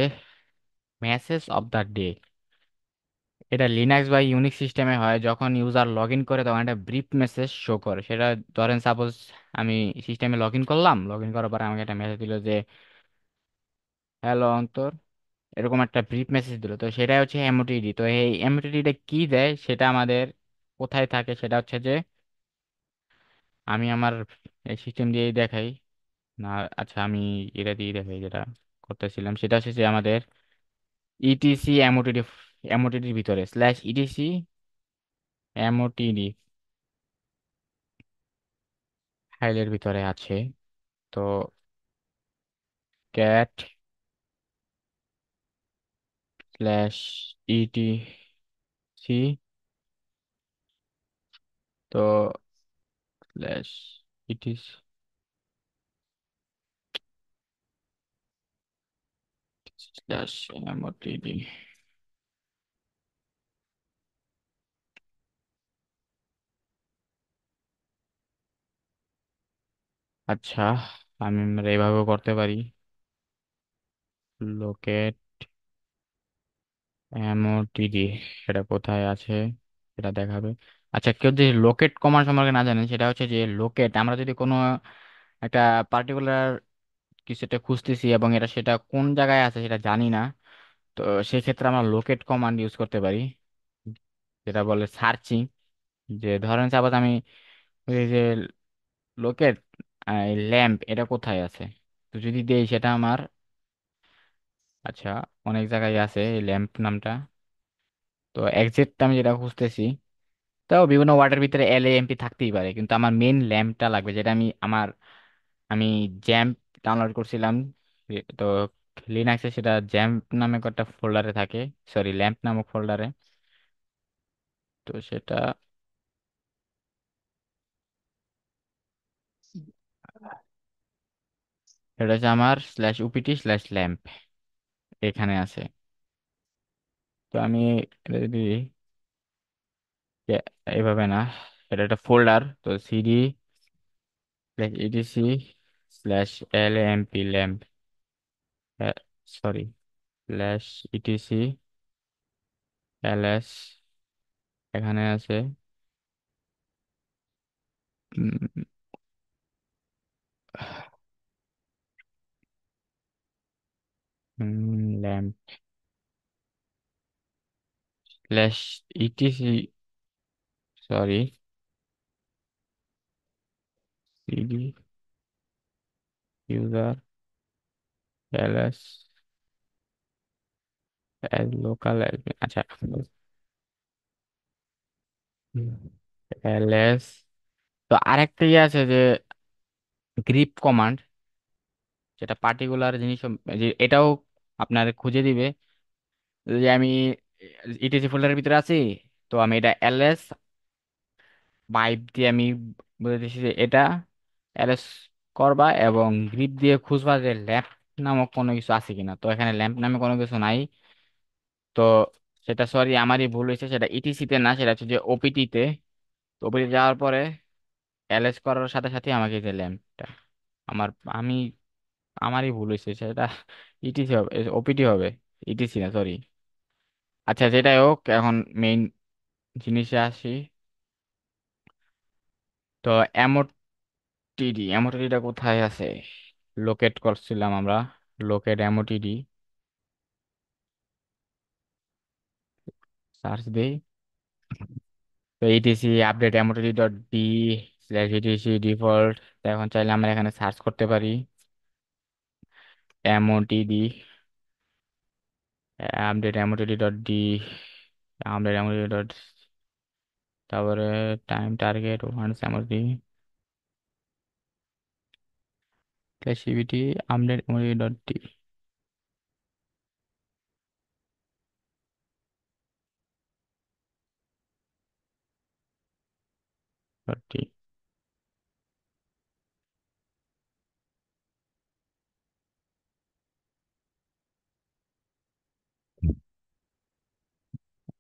মেসেজ অফ দ্য ডে। এটা লিনাক্স বা ইউনিক্স সিস্টেমে হয় যখন ইউজার লগ ইন করে তখন একটা ব্রিফ মেসেজ শো করে। সেটা ধরেন সাপোজ আমি সিস্টেমে লগ ইন করলাম, লগ ইন করার পরে আমাকে একটা মেসেজ দিল যে হ্যালো অন্তর, এরকম একটা ব্রিফ মেসেজ দিল। তো সেটাই হচ্ছে এমওটিডি। তো এই এমওটিডিটা কি দেয় সেটা আমাদের কোথায় থাকে, সেটা হচ্ছে যে আমি আমার এই সিস্টেম দিয়েই দেখাই না। আচ্ছা আমি এটা দিয়ে দেখাই, যেটা করতেছিলাম সেটা হচ্ছে যে আমাদের ইটিসি এমওটিডি, এমওটিডির ভিতরে স্ল্যাশ ইটিসি এমওটিডি ফাইলের ভিতরে আছে। তো ক্যাট স্ল্যাশ ইটিসি, তো স্ল্যাশ ইটিসি স্ল্যাশ এমওটিডি। আচ্ছা আমরা এইভাবেও করতে পারি, লোকেট এমওটিডি, সেটা কোথায় আছে সেটা দেখাবে। আচ্ছা কেউ যদি লোকেট কমান্ড সম্পর্কে না জানেন, সেটা হচ্ছে যে লোকেট, আমরা যদি কোনো একটা পার্টিকুলার কিছু একটা খুঁজতেছি এবং এটা সেটা কোন জায়গায় আছে সেটা জানি না, তো সেক্ষেত্রে আমরা লোকেট কমান্ড ইউজ করতে পারি, যেটা বলে সার্চিং। যে ধরেন সাপোজ আমি ওই যে লোকেট ল্যাম্প এটা কোথায় আছে, তো যদি দেই সেটা আমার, আচ্ছা অনেক জায়গায় আছে এই ল্যাম্প নামটা, তো এক্সাক্ট আমি যেটা খুঁজতেছি, তাও বিভিন্ন ওয়ার্ডের ভিতরে এলএএমপি থাকতেই পারে, কিন্তু আমার মেইন ল্যাম্পটা লাগবে, যেটা আমি জ্যাম্প ডাউনলোড করছিলাম। তো লিনাক্সে সেটা জ্যাম্প নামে একটা ফোল্ডারে থাকে, সরি ল্যাম্প নামক ফোল্ডারে। তো সেটা এটা হচ্ছে আমার স্ল্যাশ উপিটি স্ল্যাশ ল্যাম্প এখানে আছে। তো আমি এটা যদি এইভাবে না, এটা একটা ফোল্ডার, তো CD slash EDC slash LMP lamp, sorry slash etc LS, এখানে আছে lamp slash etc, sorry CD user LS local, আচ্ছা এলএস। তো আরেকটা ইয়ে আছে যে গ্রিপ কমান্ড, যেটা পার্টিকুলার জিনিস যে এটাও আপনার খুঁজে দিবে যে আমি ইটিসি ফোল্ডারের ভিতরে আছি, তো আমি এটা এলএস পাইপ দিয়ে আমি বলে দিচ্ছি যে এটা এলএস করবা এবং গ্রিপ দিয়ে খুঁজবা যে ল্যাম্প নামক কোনো কিছু আছে কিনা। তো এখানে ল্যাম্প নামে কোনো কিছু নাই, তো সেটা সরি আমারই ভুল হয়েছে, সেটা ইটিসিতে না, সেটা হচ্ছে যে ওপিটি তে। তো ওপিটি যাওয়ার পরে এলএস করার সাথে সাথে আমাকে যে ল্যাম্পটা আমার, আমি আমারই ভুল হয়েছে, সেটা ইটিসি হবে, ওপিটি হবে, ইটিসি না সরি। আচ্ছা যেটাই হোক, এখন মেইন জিনিসে আসি। তো এমওটিডিটা কোথায় আছে, লোকেট করছিলাম আমরা, লোকেট এমওটিডি, সার্চ দেই। তো ETC update MOTD dot D slash ETC default. এখন চাইলে আমরা এখানে সার্চ করতে পারি MOTD, update MOTD dot D, update MOTD dot, তারপরে টাইম টার্গেট ওখানে MOTD civity update emoji.d dot d.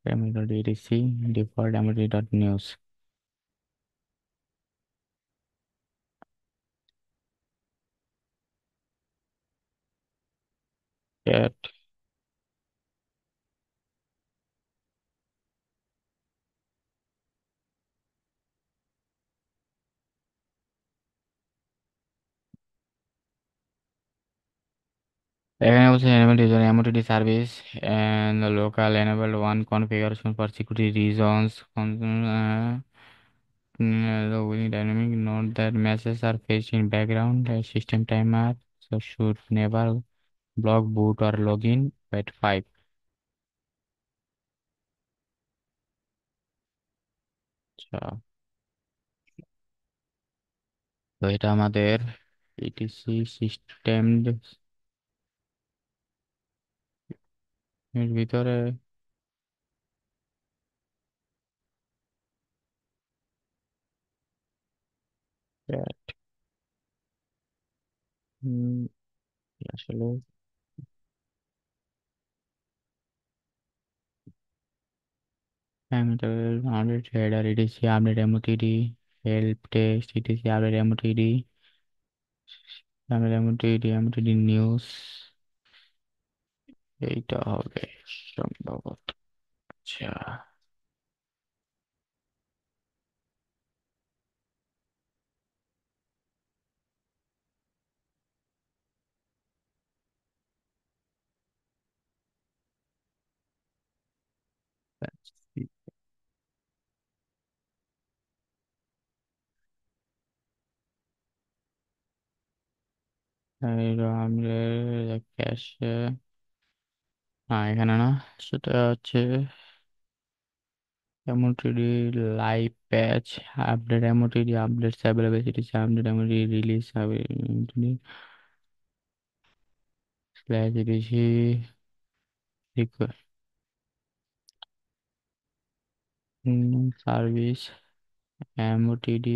Emoji.etc default emoji.news. Cat এখানে বলছে enable user MOTD service and the local enable one configuration for security reasons. The winning dynamic note that messages are fetched in background. A system timer so should never block boot or login. Wait 5. আচ্ছা, তো এটা আমাদের ইটিসি সিস্টেম এর ভিতরে হুম, আসলে parameter update header etc update MOTD help text etc update MOTD update MOTD news এইটা হবে সম্ভবত। আচ্ছা, আমরা ক্যাশে না, এখানে না, সেটা হচ্ছে MOTD live patch update MOTD updates availability update MOTD release হবে slash ETC service MOTD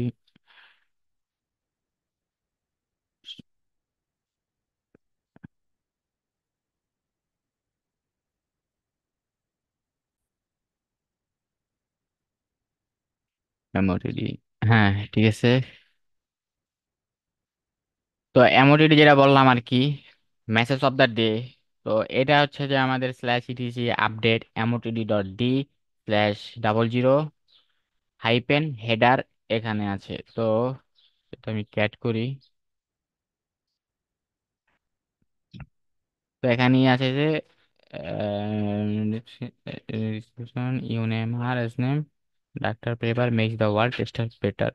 MOTD। হ্যাঁ, ঠিক আছে। তো MOTD যেটা বললাম আর কি, মেসেজ অফ দ্য ডে। তো এটা হচ্ছে যে আমাদের slash etc update MOTD.d slash 00 hyphen header এখানে আছে। তো এটা আমি ক্যাট করি। তো এখানেই আছে যে ইউনেমার S name doctor pepper makes the world taster better.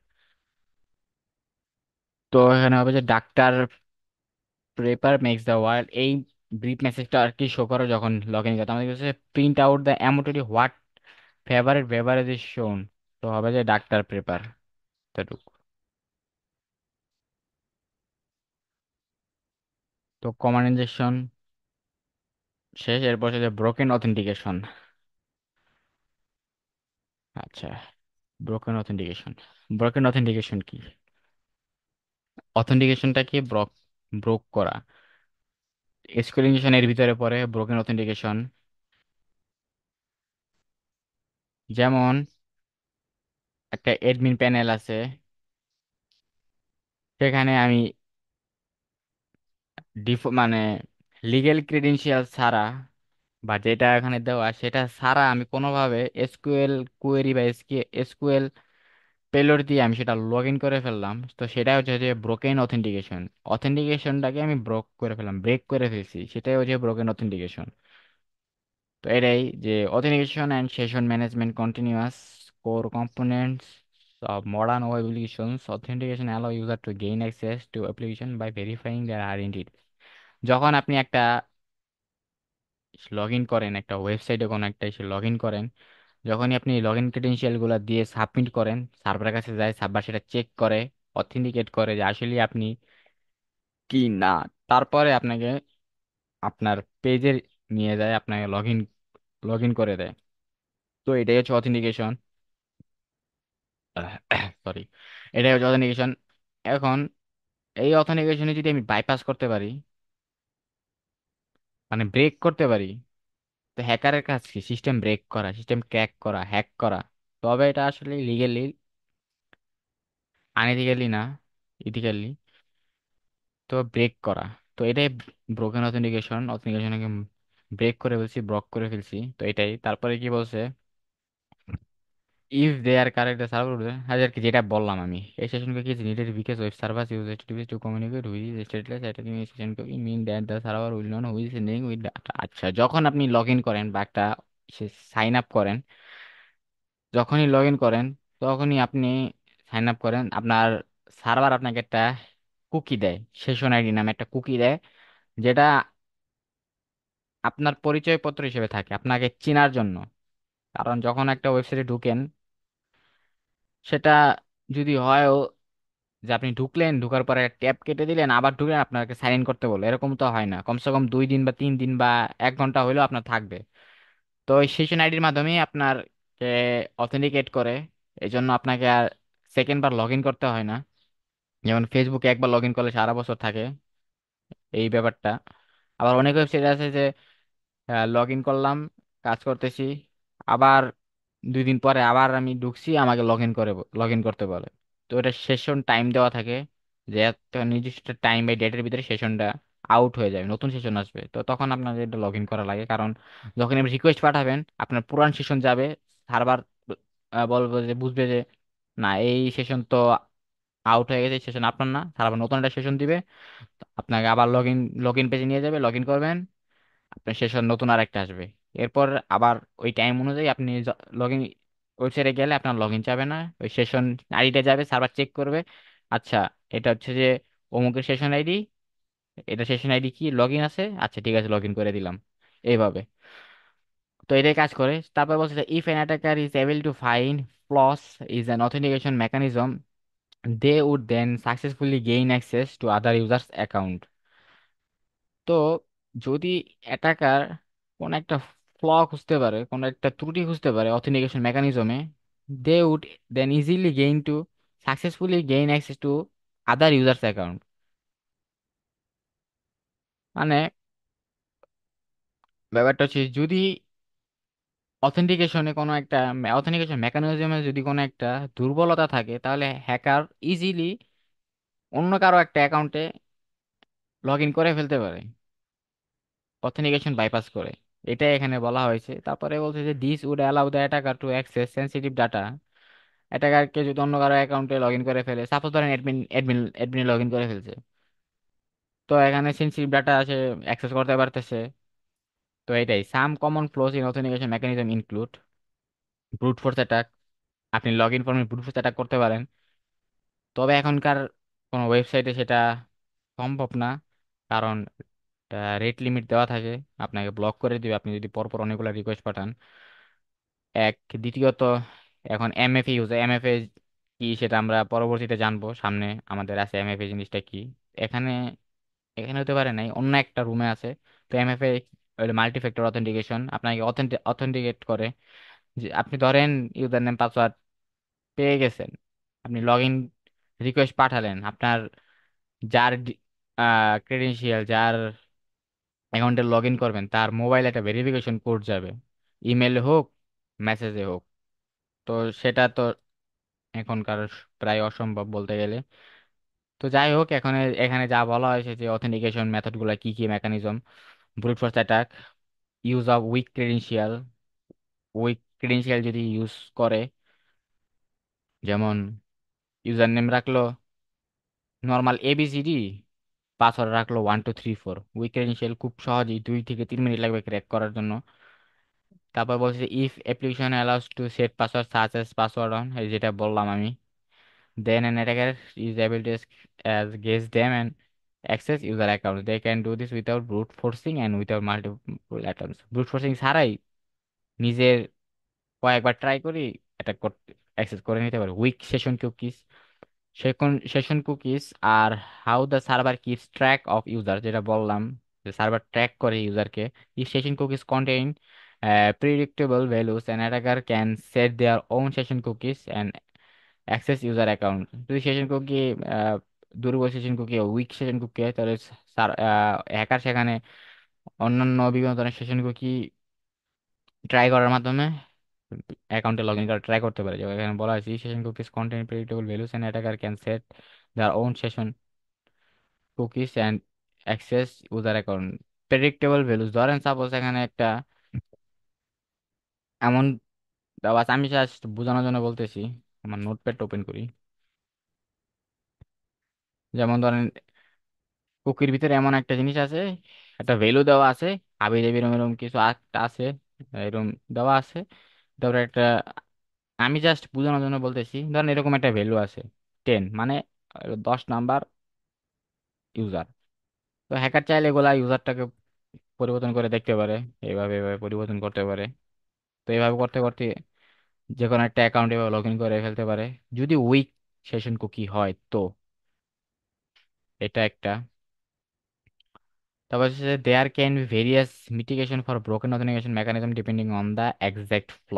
তো এখানে হবে যে doctor pepper makes the world, এই ব্রিফ মেসেজটা আর কি শো করে যখন লগ ইন করতে আমাদের কাছে print out the MOTD what favourite beverage is shown. তো হবে যে ডাক্তার পেপার এতটুকু। তো কমান্ড ইনজেকশন শেষ, এরপর হচ্ছে যে ব্রোকেন অথেন্টিকেশন। আচ্ছা, ব্রোকেন অথেন্টিকেশন কি? অথেন্টিকেশনটা কি ব্রোক করা। এসকিউএল এর ভিতরে পড়ে ব্রোকেন অথেন্টিকেশন। যেমন একটা এডমিন প্যানেল আছে, সেখানে আমি মানে লিগেল ক্রেডেনশিয়াল ছাড়া বা যেটা এখানে দেওয়া সেটা ছাড়া আমি কোনোভাবে এসকিউএল কোয়েরি বা এসকিউএল পেলোড দিয়ে আমি সেটা লগ ইন করে ফেললাম, তো সেটা হচ্ছে যে ব্রোকেন অথেন্টিকেশন। অথেন্টিকেশনটাকে আমি ব্রোক করে ফেললাম, ব্রেক করে ফেলছি, সেটাই হচ্ছে ব্রোকেন অথেন্টিকেশন। তো এটাই যে authentication and session management continuous core components of modern web applications. Authentication allow user to gain access to application by verifying their identity. যখন আপনি একটা লগ ইন করেন একটা ওয়েবসাইটে, কোনো একটা এসে লগ ইন করেন, যখনই আপনি লগ ইন ক্রেডেনশিয়াল গুলো দিয়ে সাবমিট করেন, সার্ভারের কাছে যায়, সার্ভার সেটা চেক করে, অথেন্টিকেট করে যে আসলে আপনি কি না। তারপরে আপনাকে আপনার পেজে নিয়ে যায়, আপনাকে লগ ইন করে দেয়। তো এটাই হচ্ছে অথেন্টিকেশন। সরি, এটাই হচ্ছে অথেন্টিকেশন। এখন এই অথেন্টিকেশনে যদি আমি বাইপাস করতে পারি, মানে ব্রেক করতে পারি, তো হ্যাকারের কাজ কি? সিস্টেম ব্রেক করা, সিস্টেম ক্র্যাক করা, হ্যাক করা। তবে এটা আসলে লিগেলি, আনইথিক্যালি না, ইথিক্যালি। তো ব্রেক করা, তো এটাই ব্রোকেন অথেন্টিকেশন। অথেন্টিকেশনকে ব্রেক করে ফেলছি, ব্লক করে ফেলছি। তো এটাই। তারপরে কি বলছে, if they are correct the server, আর কি যেটা বললাম আমি, এই সেশনকে কি needed because web server use HTTP to communicate with stateless attacking এই সেশনকে mean that the server will not who's sending with data. আচ্ছা, যখন আপনি লগ ইন করেন বা একটা সাইন আপ করেন, যখনই লগ ইন করেন, তখনই আপনি সাইন আপ করেন, আপনার সার্ভার আপনাকে একটা কুকি দেয়, সেশন আইডি নামে একটা কুকি দেয়, যেটা আপনার পরিচয়পত্র হিসেবে থাকে আপনাকে চেনার জন্য। কারণ যখন একটা ওয়েবসাইটে ঢুকেন, সেটা যদি হয় যে আপনি ঢুকলেন, ঢুকার পরে ট্যাব কেটে দিলেন, আবার ঢুকলেন, আপনাকে সাইন ইন করতে বললো, এরকম তো হয় না। কমসে কম 2 দিন বা 3 দিন বা 1 ঘন্টা হইলেও আপনার থাকবে। তো ওই সেশন আইডির মাধ্যমে আপনার কে অথেন্টিকেট করে। এই জন্য আপনাকে আর সেকেন্ড বার লগ ইন করতে হয় না। যেমন ফেসবুকে একবার লগ ইন করলে সারা বছর থাকে, এই ব্যাপারটা। আবার অনেক ওয়েবসাইট আছে যে লগ ইন করলাম, কাজ করতেছি, আবার 2 দিন পরে আবার আমি ঢুকছি, আমাকে লগ ইন করতে বলে। তো এটা সেশন টাইম দেওয়া থাকে, যে একটা নির্দিষ্ট টাইম বা ডেটের ভিতরে সেশনটা আউট হয়ে যাবে, নতুন সেশন আসবে। তো তখন আপনার এটা লগ ইন করা লাগে, কারণ যখন আপনি রিকোয়েস্ট পাঠাবেন, আপনার পুরান সেশন যাবে, সার্ভার বলবো যে, বুঝবে যে না, এই সেশন তো আউট হয়ে গেছে, সেশন আপনার না, সার্ভার নতুন একটা সেশন দিবে, আপনাকে আবার লগ ইন পেজে নিয়ে যাবে, লগ ইন করবেন, আপনার সেশন নতুন আরেকটা আসবে। এরপর আবার ওই টাইম অনুযায়ী আপনি লগ ইন ওয়েবসাইটে গেলে আপনার লগ ইন যাবে না, ওই সেশন আইডিটা যাবে, সার্ভার চেক করবে। আচ্ছা, এটা হচ্ছে যে অমুকের সেশন আইডি, এটা সেশন আইডি কি, লগ ইন আছে, আচ্ছা ঠিক আছে, লগ ইন করে দিলাম, এইভাবে। তো এটাই কাজ করে। তারপর বলছে যে if an attacker is able to find flaws is an authentication mechanism, they would then successfully gain access to other users account. তো যদি অ্যাটাকার কোন একটা ফ্ল খুঁজতে পারে, কোন একটা ত্রুটি খুঁজতে পারে অথেন্টিকেশন মেকানিজমে, they would then easily gain to successfully gain access to other users account. মানে ব্যাপারটা হচ্ছে, যদি অথেন্টিকেশন মেকানিজমে যদি কোনো একটা দুর্বলতা থাকে, তাহলে হ্যাকার ইজিলি অন্য কারো একটা অ্যাকাউন্টে লগ ইন করে ফেলতে পারে, অথেন্টিকেশন বাইপাস করে। এটাই এখানে বলা হয়েছে। তারপরে বলছে যে this would allow the attacker to access sensitive data. অ্যাটাকারকে যদি অন্য কারো অ্যাকাউন্টে লগ ইন করে ফেলে, সাপোজ ধরেন অ্যাডমিন লগ ইন করে ফেলছে, তো এখানে সেন্সিটিভ ডাটা আছে, অ্যাক্সেস করতে পারতেছে। তো এটাই some common flaws in authentication mechanism include brute force attack. আপনি লগ ইন ফর্মে ব্রুট ফোর্স অ্যাটাক করতে পারেন, তবে এখনকার কোনো ওয়েবসাইটে সেটা সম্ভব না, কারণ রেট লিমিট দেওয়া থাকে, আপনাকে ব্লক করে দিবে আপনি যদি পরপর অনেকগুলো রিকোয়েস্ট পাঠান। এক, দ্বিতীয়ত, এখন এমএফএ কি সেটা আমরা পরবর্তীতে জানবো, সামনে আমাদের আছে এমএফএ জিনিসটা কি। এখানে এখানে হতে পারে নাই, অন্য একটা রুমে আছে। তো এমএফএ মাল্টি ফ্যাক্টর অথেন্টিকেশন, আপনাকে অথেন্টিকেট করে। যে আপনি ধরেন ইউজার নেম পাসওয়ার্ড পেয়ে গেছেন, আপনি লগ ইন রিকোয়েস্ট পাঠালেন, আপনার যার ক্রেডেনশিয়াল, যার অ্যাকাউন্টে লগ ইন করবেন, তার মোবাইলে একটা ভেরিফিকেশন কোড যাবে, ইমেলে হোক, মেসেজে হোক। তো সেটা তো এখনকার প্রায় অসম্ভব বলতে গেলে। তো যাই হোক, এখানে এখানে যা বলা হয়েছে যে অথেন্টিকেশন মেথড গুলা কি কি, mechanism: brute force attack, use of weak credential যদি ইউজ করে, যেমন ইউজার নেম রাখলো নর্মাল এবিসিডি, পাসওয়ার্ড রাখলো 1 2 3 4, উইক ক্রেডেনশিয়াল খুব সহজেই 2 থেকে 3 মিনিট লাগবে ক্র্যাক করার জন্য। তারপর বলছে if application allows to set password such as password on, যেটা বললাম আমি, then an attacker is able to as guess them and access user accounts. They can do this without brute forcing and without multiple attempts. Brute forcing ছাড়াই নিজের কয়েকবার ট্রাই করি অ্যাটাক করতে, অ্যাক্সেস করে নিতে পারে weak session cookies. Session cookies are how the server keeps track of user, যেটা বললাম যে সার্ভার ট্র্যাক করে ইউজারকে। এই session cookies contain predictable values and attacker can set their own session cookies and access user account। যদি সেশন কুকি দুর্বল session cookie, weak session cookie হয়, তাহলে হ্যাকার সেখানে অন্যান্য বিভিন্ন ধরনের সেশন কুকি ট্রাই করার মাধ্যমে অ্যাকাউন্টে লগ ইন করা ট্রাই করতে পারে। যেমন এখানে বলা হয়েছে session cookies contain predictable values and attacker can set their own session cookies and access user account. Predictable values, ধরেন সাপোজ এখানে একটা এমন দেওয়া আছে, আমি জাস্ট বোঝানোর জন্য বলতেছি, আমার নোটপ্যাড ওপেন করি। যেমন ধরেন কুকির ভিতরে এমন একটা জিনিস আছে, একটা ভ্যালু দেওয়া আছে, হাবি জাবি এরম এরম কিছু একটা আছে, এরকম দেওয়া আছে। তারপরে একটা, আমি জাস্ট বোঝানোর জন্য বলতেছি, ধরেন এরকম একটা ভ্যালু আছে 10, মানে 10 নাম্বার ইউজার। তো হ্যাকার চাইলে এগুলা ইউজারটাকে পরিবর্তন করে দেখতে পারে, এইভাবে এভাবে পরিবর্তন করতে পারে। তো এইভাবে করতে করতে যে কোনো একটা অ্যাকাউন্টে লগ ইন করে ফেলতে পারে, যদি উইক সেশন কুকি হয় তো। এটা একটা। তারপর হচ্ছে there can be various mitigation for broken authentication mechanism depending on the exact flaw.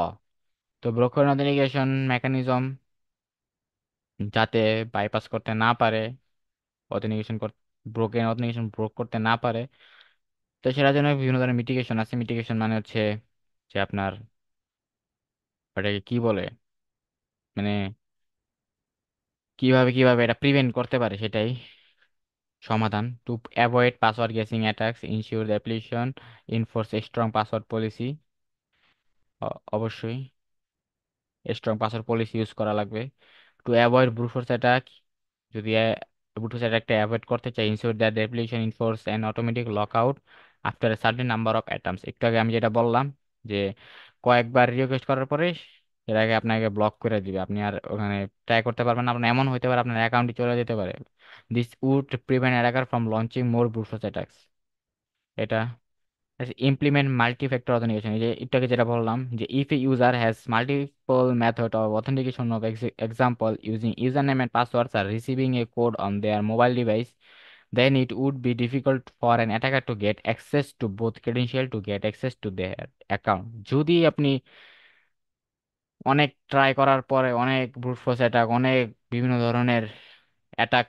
তো ব্রোকেন অথেন্টিকেশন মেকানিজম যাতে বাইপাস করতে না পারে, অথেন্টিকেশন ব্রোকেন অথেন্টিকেশন ব্রোক করতে না পারে, তো সেটার জন্য বিভিন্ন ধরনের মিটিগেশন আছে। মিটিগেশন মানে হচ্ছে যে আপনার ওটাকে কি বলে, মানে কিভাবে কিভাবে এটা প্রিভেন্ট করতে পারে সেটাই সমাধান। To avoid password guessing attacks, ensure the application enforce a strong password policy. অবশ্যই স্ট্রং পাসওয়ার্ড পলিসি ইউজ করা লাগবে। To avoid brute force attack, যদি ব্রুট ফোর্স অ্যাটাকটা অ্যাভয়েড করতে চাই, ensure that the application enforce an automatic lock out after a certain number of attempts. একটু আগে আমি যেটা বললাম যে কয়েকবার রিকোয়েস্ট করার পরে এর আগে আপনাকে ব্লক করে দিবে, আপনি আর ওখানে ট্রাই করতে পারবেন না। আপনার এমন হতে পারে আপনার অ্যাকাউন্টে চলে যেতে পারে। This would prevent attacker from launching more brute force attacks. এটা ইমপ্লিমেন্ট মাল্টি ফ্যাক্টর অথেন্টিকেশন, এই যে একটু আগে যেটা বললাম যে if a user has multiple method of authentication of example using user name and passwords or receiving a code on their mobile device, then it would be difficult for an attacker to get access to both credential to get access to their account। যদি আপনি অনেক ট্রাই করার পরে, অনেক ব্রুট ফোর্স অ্যাটাক, অনেক বিভিন্ন ধরনের অ্যাটাক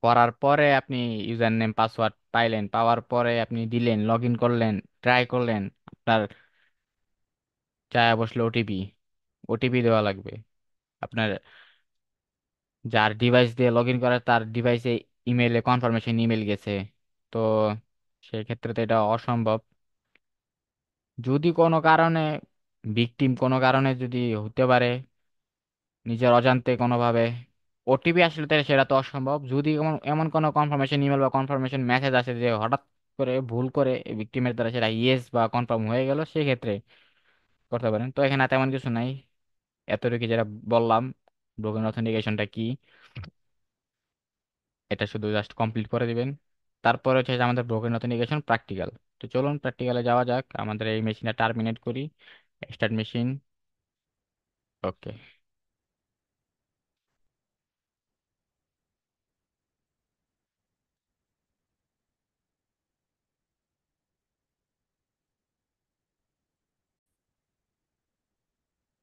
করার পরে আপনি ইউজার নেম পাসওয়ার্ড পাইলেন, পাওয়ার পরে আপনি দিলেন, লগ ইন করলেন, ট্রাই করলেন, আপনার চায় বসলে ওটিপি, ওটিপি দেওয়া লাগবে। আপনার যার ডিভাইস দিয়ে লগ ইন করার তার ডিভাইসে ইমেলে কনফার্মেশন ইমেল গেছে, তো সেই ক্ষেত্রে তো এটা অসম্ভব। যদি কোনো কারণে ভিকটিম কোনো কারণে যদি হতে পারে নিজের অজান্তে কোনোভাবে ওটিপি আসলে, তাহলে সেটা তো অসম্ভব। যদি এমন এমন কোনো কনফার্মেশন ইমেল বা কনফার্মেশন মেসেজ আসে যে হঠাৎ করে ভুল করে ভিকটিমের দ্বারা সেটা ইয়েস বা কনফার্ম হয়ে গেল, সেক্ষেত্রে করতে পারেন। তো এখানে তেমন কিছু নাই, এতটুকু যেটা বললাম ব্রোকেন অথেন্টিকেশনটা কি, এটা শুধু জাস্ট কমপ্লিট করে দিবেন। তারপরে হচ্ছে যে আমাদের ব্রোকেন অথেন্টিকেশন প্র্যাকটিক্যাল। তো চলুন প্র্যাকটিক্যালে যাওয়া যাক, আমাদের এই মেশিনটা টার্মিনেট করি। Start machine. ওকে।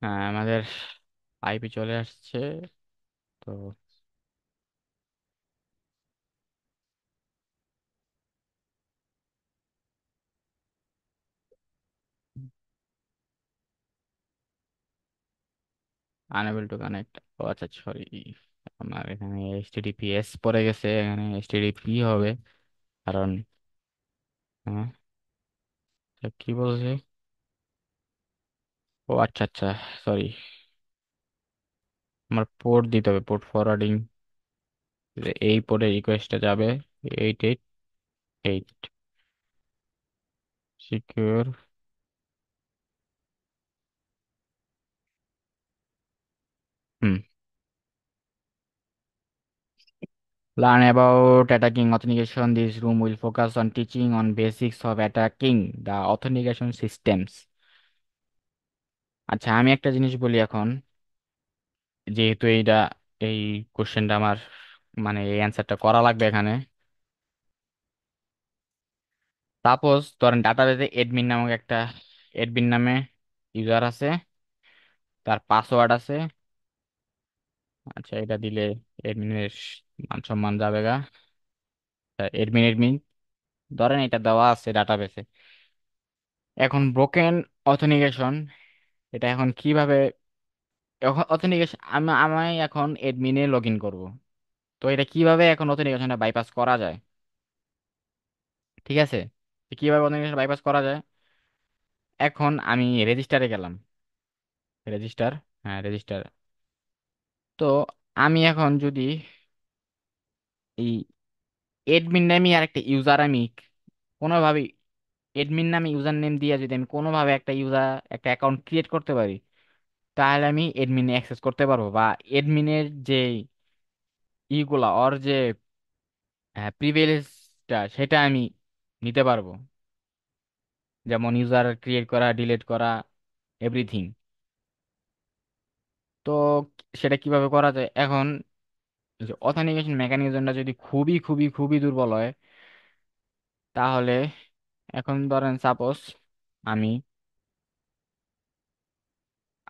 হ্যাঁ, আমাদের আইপি চলে আসছে। তো আনএবল টু কানেক্ট, ও আচ্ছা সরি, আমার এখানে এইচটিটিপিএস পড়ে গেছে, এখানে এইচটিটিপি হবে। কারণ হ্যাঁ, এটা কি বলছে, ও আচ্ছা আচ্ছা, সরি, আমার পোর্ট দিতে হবে, পোর্ট ফরওয়ার্ডিং, এই পোর্টে রিকোয়েস্টটা যাবে 888, secure. Hmm. Learn about attacking authentication. This room will focus on teaching on basics of attacking the authentication systems. আচ্ছা, আমি একটা জিনিস বলি এখন, যেহেতু এইটা এই কোশ্চেনটা আমার মানে এই অ্যান্সারটা করা লাগবে এখানে। সাপোজ ধরেন ডাটাবেজে এডমিন নামক একটা এডমিন নামে ইউজার আছে, তার পাসওয়ার্ড আছে। আচ্ছা, এটা দিলে এডমিনের মান সম্মান যাবে গা। এডমিন এডমিন ধরেন এটা দেওয়া আছে ডাটাবেসে। এখন ব্রোকেন অথেন্টিকেশন, এটা এখন কিভাবে অথেন্টিকেশন, আমি এখন এডমিনে লগ ইন করবো। তো এটা কিভাবে এখন অথেন্টিকেশনটা বাইপাস করা যায়? ঠিক আছে, তো কিভাবে অথেন্টিকেশন বাইপাস করা যায়? এখন আমি রেজিস্টারে গেলাম। রেজিস্টার, হ্যাঁ রেজিস্টার। তো আমি এখন যদি এই এডমিন নামে আর একটা ইউজার আমি কোনোভাবে এডমিন নামে ইউজার নেম দিয়ে যদি আমি কোনোভাবে একটা অ্যাকাউন্ট ক্রিয়েট করতে পারি, তাহলে আমি এডমিনে অ্যাক্সেস করতে পারবো, বা এডমিনের যে ইগুলা ওর যে প্রিভিলেজটা সেটা আমি নিতে পারবো, যেমন ইউজার ক্রিয়েট করা, ডিলিট করা, এভরিথিং। তো সেটা কিভাবে করা যায় এখন? অথেন্টিকেশন মেকানিজমটা যদি খুবই খুবই খুবই দুর্বল হয়, তাহলে এখন ধরেন সাপোজ আমি,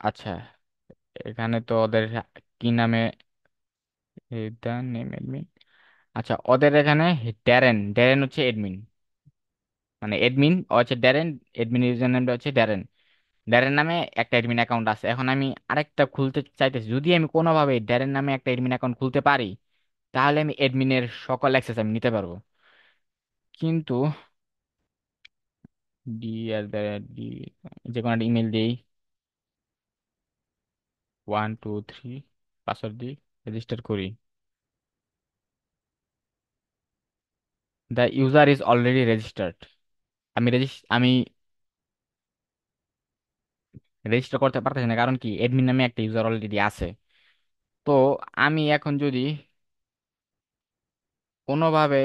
আচ্ছা এখানে তো ওদের কি নামে এডমিন, আচ্ছা ওদের এখানে ড্যারেন, ড্যারেন হচ্ছে এডমিন, মানে এডমিন হচ্ছে ড্যারেন, এডমিন ইউজার নেমটা হচ্ছে ড্যারেন। ড্যারেন নামে একটা এডমিন অ্যাকাউন্ট আছে। এখন আমি আরেকটা খুলতে চাইতেছি, যদি আমি কোনোভাবে ড্যারেন নামে একটা এডমিন অ্যাকাউন্ট খুলতে পারি, তাহলে আমি এডমিনের সকল অ্যাক্সেস আমি নিতে পারবো। কিন্তু ডি আর ডি, যে কোনো একটা ইমেল দিই, 1 2 3 পাসওয়ার্ড দিই, রেজিস্টার করি। The user is already registered. আমি রেজিস্টার করতে পারতেছি না, কারণ কি এডমিন নামে একটা ইউজার অলরেডি আছে। তো আমি এখন যদি কোনোভাবে,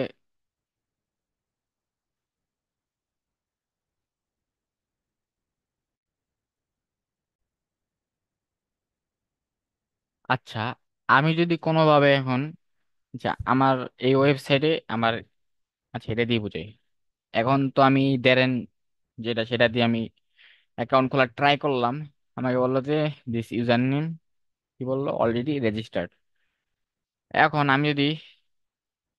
আচ্ছা আমি যদি কোনোভাবে এখন, আচ্ছা আমার এই ওয়েবসাইটে আমার, আচ্ছা এটা দিয়ে বুঝাই। এখন তো আমি দেরেন যেটা সেটা দিয়ে আমি অ্যাকাউন্ট খোলা ট্রাই করলাম। আমাকে বললো যে দিস ইউজার নেম, কি বললো, অলরেডি রেজিস্টার্ড। এখন আমি যদি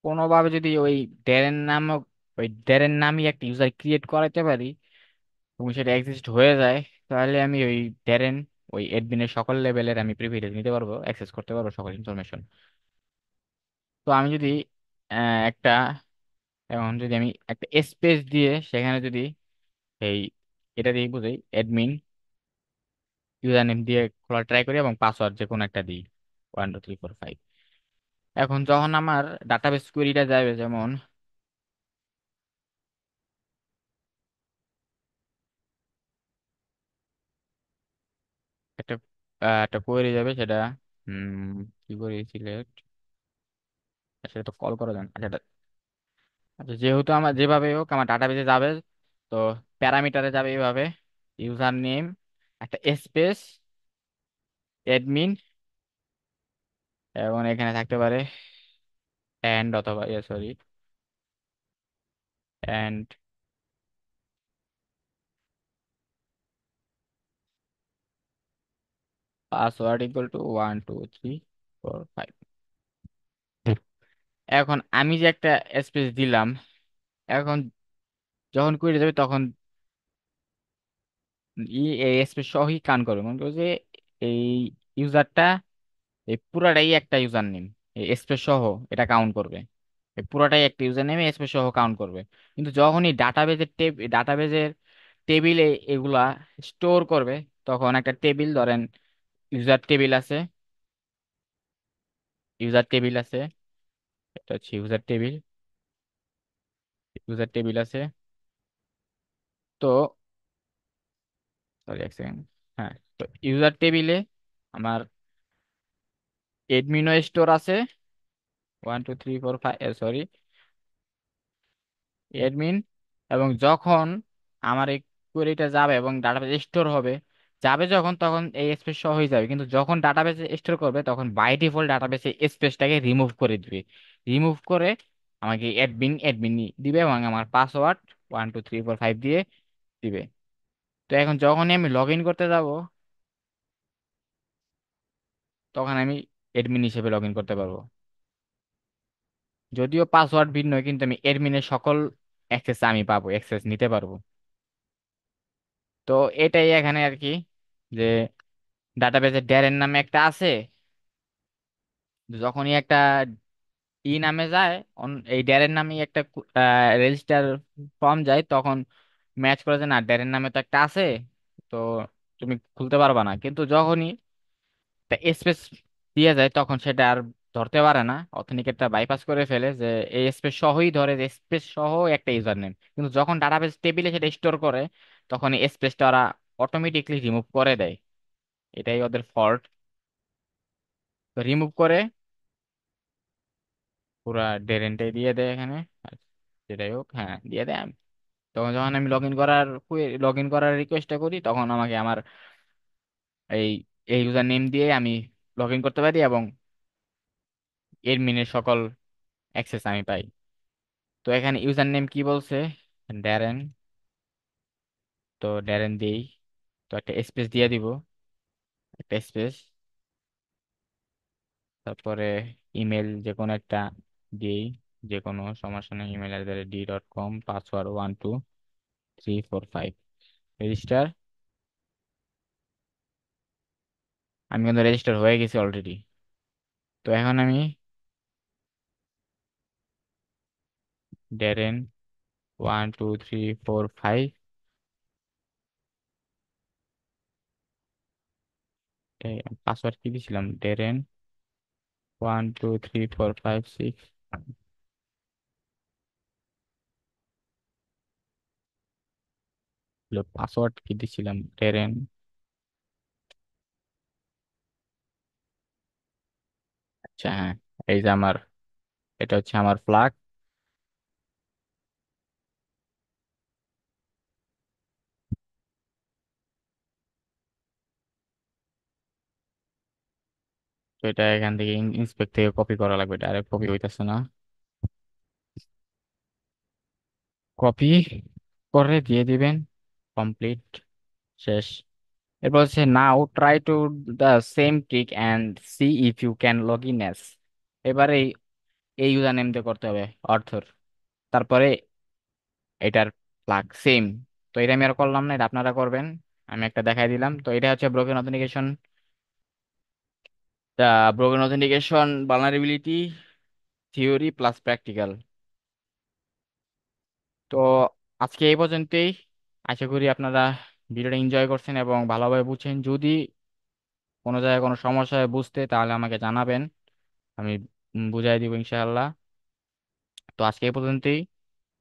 কোনোভাবে যদি ওই ড্যারেন নামক, ওই ড্যারেন নামই একটা ইউজার ক্রিয়েট করাতে পারি এবং সেটা এক্সিস্ট হয়ে যায়, তাহলে আমি ওই ড্যারেন, ওই অ্যাডমিনের সকল লেভেলের আমি প্রিভিলেজ নিতে পারবো, অ্যাক্সেস করতে পারবো সকল ইনফরমেশন। তো আমি যদি একটা, এখন যদি আমি একটা স্পেস দিয়ে সেখানে যদি এই এটা দিয়ে বুঝাই, অ্যাডমিন ইউজার নেম দিয়ে খোলা ট্রাই করি এবং পাসওয়ার্ড যে কোনো একটা দিই, 1 2 3 4 5। এখন যখন আমার ডাটাবেস কোয়েরিটা যাবে, যেমন একটা একটা কোয়েরি যাবে, সেটা কি করে সিলেক্ট, সেটা তো কল করা যায় না। আচ্ছা আচ্ছা, যেহেতু আমার যেভাবে হোক আমার ডাটাবেসে যাবে, তো প্যারামিটারে যাবে এইভাবে, ইউজার নেম একটা স্পেস অ্যাডমিন, এবং এখানে থাকতে পারে অ্যান্ড অথবা sorry and password equal to 1 2 3 4 5। এখন আমি যে একটা স্পেস দিলাম, এখন যখন করে যাবে তখন এই স্পেস সহই কান করবে, মনে করো যে এই ইউজারটা, এই পুরাটাই একটা ইউজার নেম, এই স্পেস সহ এটা কাউন্ট করবে। এই পুরাটাই একটা ইউজার নেম স্পেস সহ কাউন্ট করবে। কিন্তু যখনই ডাটাবেজের টেবিলে এগুলা স্টোর করবে, তখন একটা টেবিল ধরেন ইউজার টেবিল আছে, ইউজার টেবিল আছে, এটা হচ্ছে ইউজার টেবিল, ইউজার টেবিল আছে। তো সরি এক সেকেন্ড, হ্যাঁ, তো ইউজার টেবিলে আমার এডমিনো স্টোর আছে, 1 2 3 4 5, সরি এডমিন। এবং যখন আমার এই কোয়েরিটা যাবে এবং ডাটাবেজ স্টোর হবে, যাবে যখন, তখন এই স্পেস সহ হয়ে যাবে, কিন্তু যখন ডাটাবেসে স্টোর করবে তখন বাই ডিফল্ট ডাটাবেসে স্পেসটাকে রিমুভ করে দিবে। রিমুভ করে আমাকে অ্যাডমিন অ্যাডমিন দিবে এবং আমার পাসওয়ার্ড 1 2 3 4 5 দিয়ে দিবে। তো এখন যখনই আমি লগ ইন করতে যাব, তখন আমি অ্যাডমিন হিসেবে লগ ইন করতে পারবো। যদিও পাসওয়ার্ড ভিন্ন, কিন্তু আমি অ্যাডমিনের সকল অ্যাক্সেস আমি পাবো, অ্যাক্সেস নিতে পারবো। তো এটাই এখানে আর কি, যে ডাটাবেসে ড্যারেন নামে একটা আছে, যখনই একটা নামে যায়, এই ড্যারেন নামে একটা রেজিস্টার ফর্ম যায়, তখন ম্যাচ করে যে না ড্যারেন নামে তো একটা আছে, তো তুমি খুলতে পারবা না। কিন্তু যখনই স্পেস দিয়ে যায় তখন সেটা আর ধরতে পারে না, অথেন্টিকেটটা বাইপাস করে ফেলে, যে এই স্পেস সহই ধরে, যে স্পেস সহ একটা ইউজার নেম। কিন্তু যখন ডাটাবেস টেবিলে সেটা স্টোর করে, তখন এই স্পেসটা ওরা অটোমেটিকলি রিমুভ করে দেয়। এটাই ওদের ফল্ট। তো রিমুভ করে পুরা ডেরেনটাই দিয়ে দেয় এখানে। আর যেটাই হোক, হ্যাঁ দিয়ে দেয়। তখন যখন আমি লগ ইন করার রিকোয়েস্টটা করি, তখন আমাকে আমার এই এই ইউজার নেম দিয়ে আমি লগ ইন করতে পারি এবং এডমিনের সকল অ্যাক্সেস আমি পাই। তো এখানে ইউজার নেম কি বলছে, ড্যারেন। তো ড্যারেন দিই, তো একটা স্পেস দিয়ে দিব, একটা স্পেস, তারপরে ইমেল যে কোনো একটা দিই, যে কোনো সমস্যা নেই, ইমেল @d.com, পাসওয়ার্ড 1 2 3 4 5, রেজিস্টার। আমি কিন্তু রেজিস্টার হয়ে গেছি অলরেডি। তো এখন আমি ড্যারেন 1 2 3 4 5, পাসওয়ার্ড কি দিছিলাম, ড্যারেন 1 2 3 4 5 6। পাসওয়ার্ড কি দিছিলাম, ড্যারেন। আচ্ছা হ্যাঁ, এই যে আমার, এটা হচ্ছে আমার ফ্ল্যাগ। তো এটা এখান থেকে ইন্সপেক্ট থেকে কপি করা লাগবে, ডাইরেক্ট কপি হইতেছে না। কপি করে দিয়ে দিবেন, কমপ্লিট, শেষ। এরপর হচ্ছে now try to the same trick and see if you can log in as. এবারে এই ইউজার নেম দিয়ে করতে হবে, অর্থর, তারপরে এটার ফ্ল্যাগ সেম। তো এটা আমি আর করলাম না, এটা আপনারা করবেন। আমি একটা দেখাই দিলাম। তো এটা হচ্ছে broken authentication, broken authentication vulnerability theory plus practical. তো আজকে এই পর্যন্তই। আশা করি আপনারা ভিডিওটা এনজয় করছেন এবং ভালোভাবে বুঝছেন। যদি কোনো জায়গায় কোনো সমস্যা হয় বুঝতে, তাহলে আমাকে জানাবেন, আমি বুঝাই দিব ইনশাআল্লাহ। তো আজকে এই পর্যন্তই।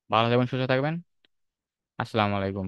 ভালো থাকবেন, সুস্থ থাকবেন। আসসালামু আলাইকুম।